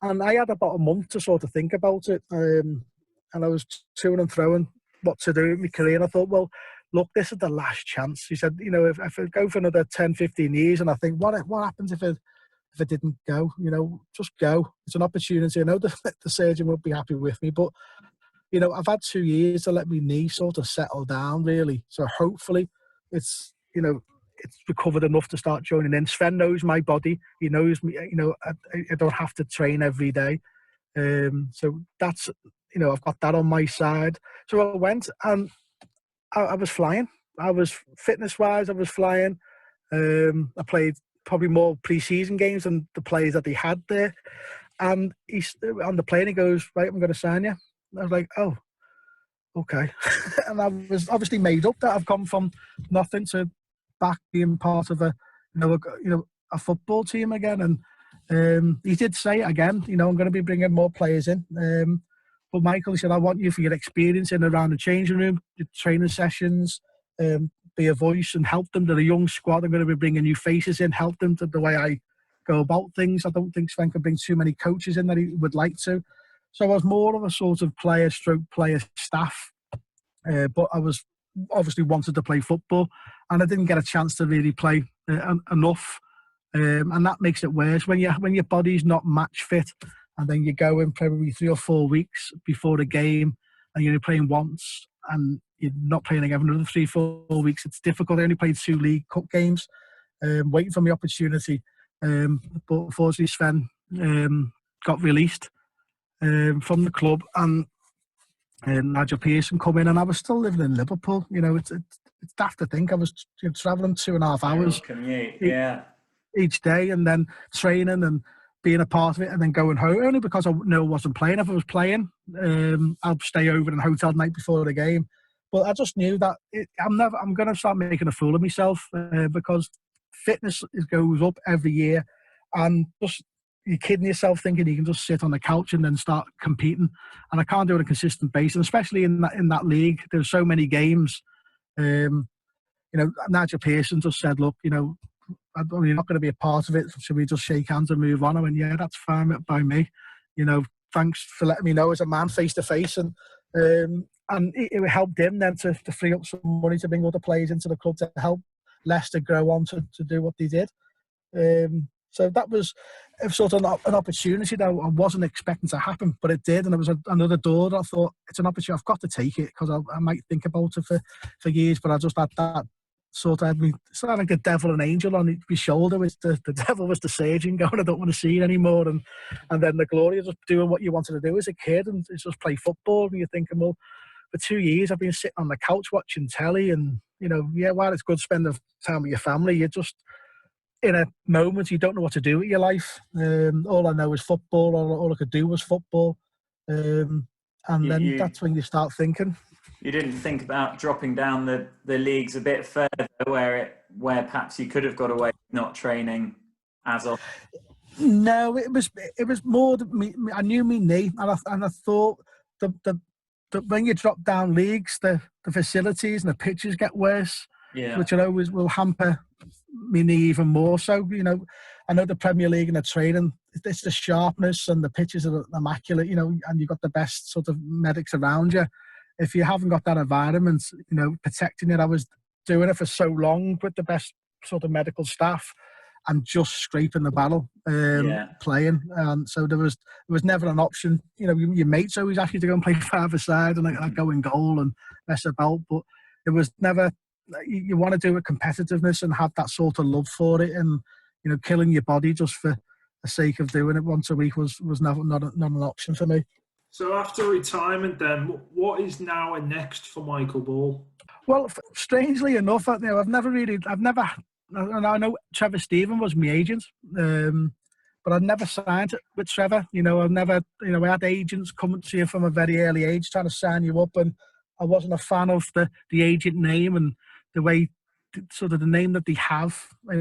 F: I had about a month to sort of think about it. And I was to and froing what to do with my career. And I thought, well, look, this is the last chance. He said, if I go for another 10, 15 years, and I think, what happens if it didn't go? Just go. It's an opportunity. I know the surgeon won't be happy with me, but, I've had 2 years to let my knee sort of settle down, really. So hopefully it's recovered enough to start joining in. Sven knows my body. He knows me. I don't have to train every day. So that's, I've got that on my side. So I went and I was flying. I was fitness-wise, I was flying. I played probably more pre-season games than the players that they had there. And he's on the plane. He goes, right, I'm going to sign you. I was like, oh, okay. And I was obviously made up that I've come from nothing to back being part of a football team again. And He did say it again, I'm going to be bringing more players in. But Michael, he said, I want you for your experience in and around the changing room, the training sessions, be a voice and help them. They're a young squad. I'm going to be bringing new faces in, help them to the way I go about things. I don't think Sven could bring too many coaches in that he would like to. So I was more of a sort of player staff. But I was obviously wanted to play football, and I didn't get a chance to really play enough. And that makes it worse when your body's not match fit, and then you go in probably 3 or 4 weeks before the game, and you're only playing once, and you're not playing again another 3 or 4 weeks. It's difficult. I only played 2 League Cup games, waiting for my opportunity. But unfortunately, Sven got released from the club, and Nigel Pearson come in, and I was still living in Liverpool. It's daft to think I was travelling 2.5 hours. Each day, and then training and being a part of it, and then going home, only because I knew I wasn't playing. If I was playing, I'd stay over in a hotel the night before the game. But I just knew that I'm going to start making a fool of myself because fitness goes up every year, and just you're kidding yourself thinking you can just sit on the couch and then start competing. And I can't do it on a consistent basis, and especially in that league. There's so many games. Nigel Pearson just said, "Look, you're not going to be a part of it. Should we just shake hands and move on?" I went, "Yeah, that's fine by me. Thanks for letting me know as a man face to face." And it helped him then to free up some money to bring other players into the club to help Leicester grow on to do what they did. So that was sort of an opportunity that I wasn't expecting to happen, but it did, and it was another door that I thought, it's an opportunity, I've got to take it, because I might think about it for years, but I just had that sort of, it's not like the devil and angel on my shoulder. The devil was the surgeon going, I don't want to see it anymore, and then the glory of just doing what you wanted to do as a kid, and it's just play football, and you're thinking, well, for 2 years I've been sitting on the couch watching telly, and while it's good spending time with your family, you're just in a moment you don't know what to do with your life. All I know is football. All I could do was football, and then that's when you start thinking.
A: You didn't think about dropping down the leagues a bit further, where perhaps you could have got away with not training as often?
F: No, it was more that I knew my knee, and I thought the when you drop down leagues, the facilities and the pitches get worse, which I know will hamper my knee even more. So I know the Premier League and the training, it's the sharpness, and the pitches are immaculate, and you've got the best sort of medics around you. If you haven't got that environment, protecting it, I was doing it for so long with the best sort of medical staff, and just scraping the battle, playing. So there was never an option. Your mates always ask you to go and play 5-a-side, and I go in goal and mess about, but it was never. You want to do it competitiveness and have that sort of love for it, and killing your body just for the sake of doing it once a week was never not an option for me.
B: So after retirement, then what is now and next for Michael Ball?
F: Well, strangely enough, I've never. I know Trevor Stephen was my agent, but I'd never signed with Trevor. I've never. I had agents coming to you from a very early age trying to sign you up, and I wasn't a fan of the agent name and the way, sort of the name that they have. They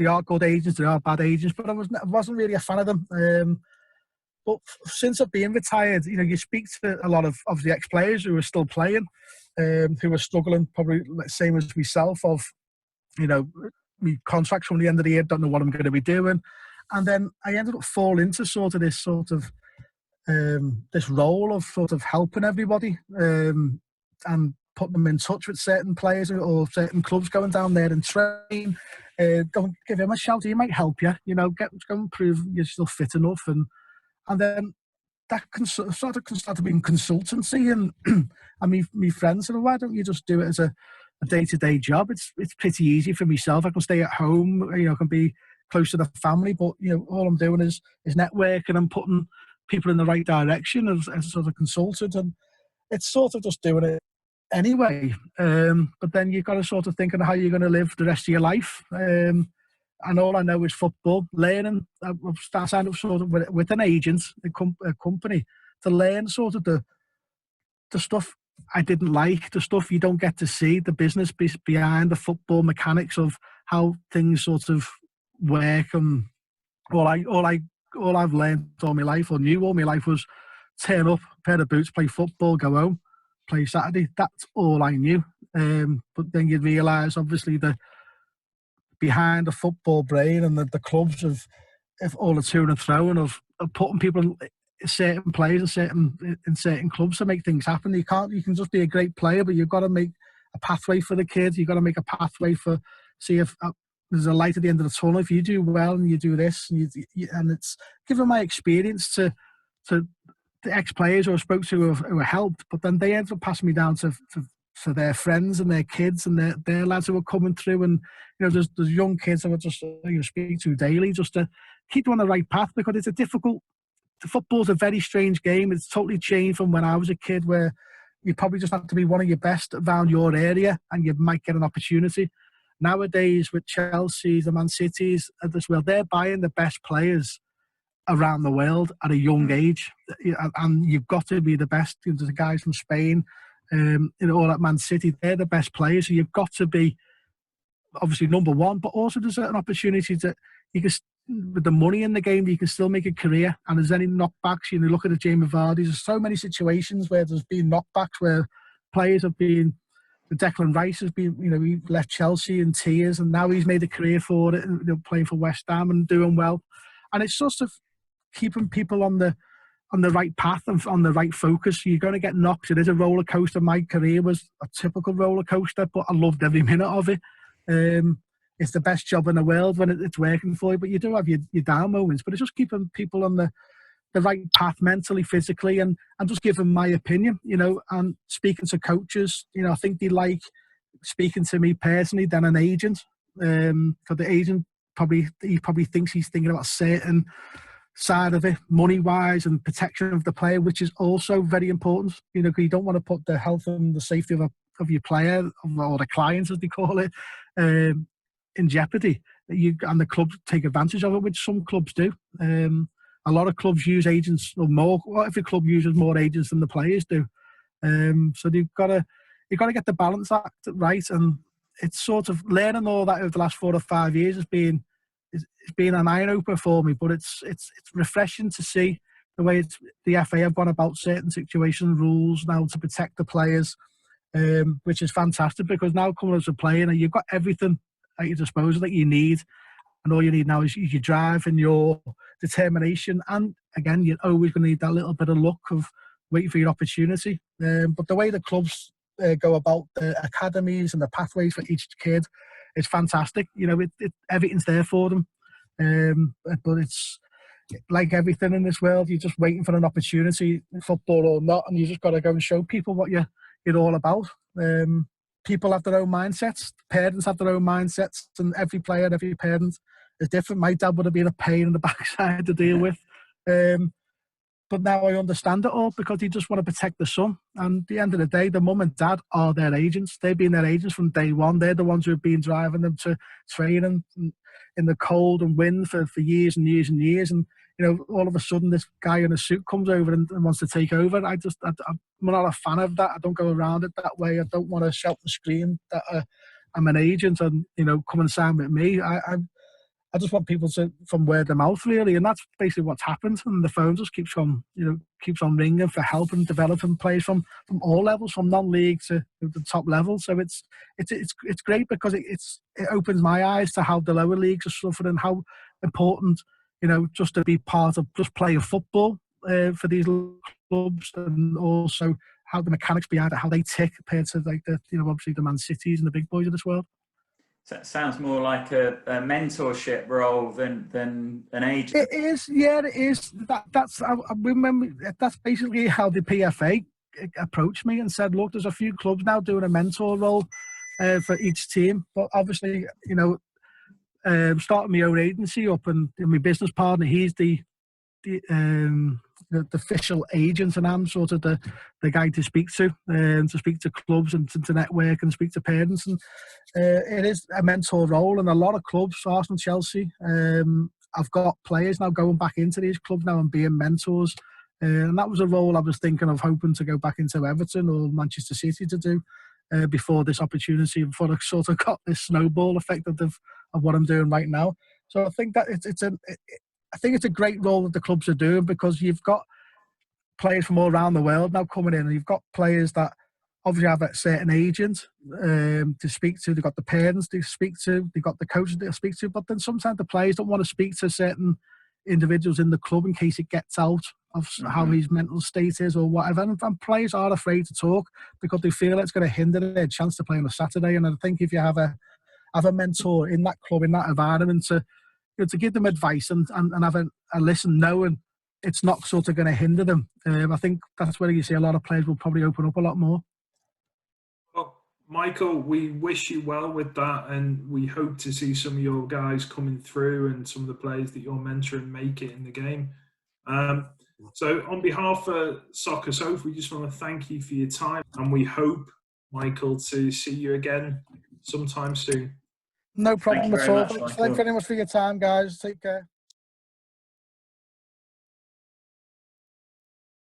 F: are good agents, they are bad agents, but I wasn't really a fan of them. But since I've been retired, you speak to a lot of the ex-players who are still playing, who are struggling, probably same as myself, of, my contract's from the end of the year, don't know what I'm going to be doing. And then I ended up falling into this role of sort of helping everybody, and putting them in touch with certain players or certain clubs, going down there and train. Go and give him a shout, he might help you, go and prove you're still fit enough. And then that sort of started being consultancy, and my friends said, well, why don't you just do it as a day-to-day job? It's pretty easy for myself. I can stay at home, I can be close to the family, but all I'm doing is networking and putting people in the right direction as a sort of consultant, and it's sort of just doing it anyway. But then you've got to sort of think of how you're going to live the rest of your life. And all I know is football, learning. I've signed up sort of with an agent, a company, to learn sort of the stuff I didn't like, the stuff you don't get to see, the business behind the football mechanics of how things sort of work, and all I've learned all my life, or knew all my life, was turn up, pair of boots, play football, go home, play Saturday. That's all I knew. But then you'd realise, obviously, the behind the football brain and the clubs of all the to and throwing of putting people in certain players in certain clubs to make things happen. You can just be a great player, but you've got to make a pathway for the kids. You've got to make a pathway for, see if there's a light at the end of the tunnel. If you do well and you do this, and it's given my experience to the ex-players who I spoke to who were helped, but then they ended up passing me down to their friends and their kids and their lads who were coming through. And there's young kids that I just speak to daily, just to keep them on the right path, because it's a difficult. Football's a very strange game. It's totally changed from when I was a kid, where you probably just have to be one of your best around your area and you might get an opportunity. Nowadays, with Chelsea, the Man Cities, as well, they're buying the best players around the world at a young age, and you've got to be the best. There's the guys from Spain, all at Man City, they're the best players, so you've got to be obviously number one. But also there's an opportunity that you can, with the money in the game, you can still make a career. And there's any knockbacks, look at the Jamie Vardy's. There's so many situations where there's been knockbacks, where players have been. Declan Rice has been, he left Chelsea in tears, and now he's made a career for it, and playing for West Ham and doing well. And it's sort of keeping people on the right path and on the right focus. You're going to get knocked. It is a roller coaster. My career was a typical roller coaster, but I loved every minute of it. It's the best job in the world when it's working for you, but you do have your down moments. But it's just keeping people on the right path mentally, physically, and just giving my opinion, and speaking to coaches. I think they like speaking to me personally than an agent. Because the agent probably thinks he's thinking about a certain side of it, money-wise, and protection of the player, which is also very important. Because you don't want to put the health and the safety of your player, or the clients, as they call it, in jeopardy. And the clubs take advantage of it, which some clubs do. A lot of clubs use agents, or more. Every club uses more agents than the players do. So you've got to get the balance act right, and it's sort of learning all that over the last 4 or 5 years has been an eye opener for me. But it's refreshing to see the way the FA have gone about certain situations, rules now to protect the players, which is fantastic, because now coming as a player, you've got everything at your disposal that you need. And all you need now is your drive and your determination. And again, you're always going to need that little bit of luck of waiting for your opportunity. But the way the clubs go about the academies and the pathways for each kid is fantastic. Everything's there for them. But it's like everything in this world, you're just waiting for an opportunity, football or not, and you just got to go and show people what you're all about. People have their own mindsets. Parents have their own mindsets, and every player, every parent is different. My dad would have been a pain in the backside to deal with. But now I understand it all, because he just want to protect the son. And at the end of the day, the mum and dad are their agents. They've been their agents from day one. They're the ones who have been driving them to training in the cold and wind for years and years and years. And, all of a sudden this guy in a suit comes over and wants to take over. I'm not a fan of that. I don't go around it that way. I don't want to shout and scream that I'm an agent and, come and sign with me. I just want people to, from word of mouth, really, and that's basically what's happened. And the phone just keeps on ringing for help and developing players from all levels, from non-league to the top level. So it's great, because it opens my eyes to how the lower leagues are suffering, how important, just to be part of just playing football for these clubs, and also how the mechanics behind it, how they tick compared to obviously the Man Cities and the big boys of this world.
A: So it sounds more like a mentorship role than an agent.
F: It is, yeah, it is. I remember that's basically how the PFA approached me and said, look, there's a few clubs now doing a mentor role for each team. But obviously, starting my own agency up, and my business partner, he's the official agent, and I'm sort of the guy to speak to clubs and to network and speak to parents. And it is a mentor role, and a lot of clubs, Arsenal, Chelsea, I've got players now going back into these clubs now and being mentors. And that was a role I was thinking of hoping to go back into Everton or Manchester City to do before this opportunity, before I sort of got this snowball effect of what I'm doing right now. So I think that I think it's a great role that the clubs are doing, because you've got players from all around the world now coming in, and you've got players that obviously have a certain agent to speak to. They've got the parents to speak to. They've got the coaches to speak to. But then sometimes the players don't want to speak to certain individuals in the club in case it gets out of how his mental state is or whatever. And players are afraid to talk because they feel it's going to hinder their chance to play on a Saturday. And I think if you have a mentor in that club, in that environment, to give them advice and have a listen, knowing it's not sort of going to hinder them, I think that's where you see a lot of players will probably open up a lot more.
B: Well, Michael, we wish you well with that, and we hope to see some of your guys coming through and some of the players that you're mentoring make it in the game. So on behalf of Soccer Sofa, we just want to thank you for your time, and we hope, Michael, to see you again sometime soon.
F: No problem at all.
A: Thank you
F: Thanks very much for your time, guys. Take care.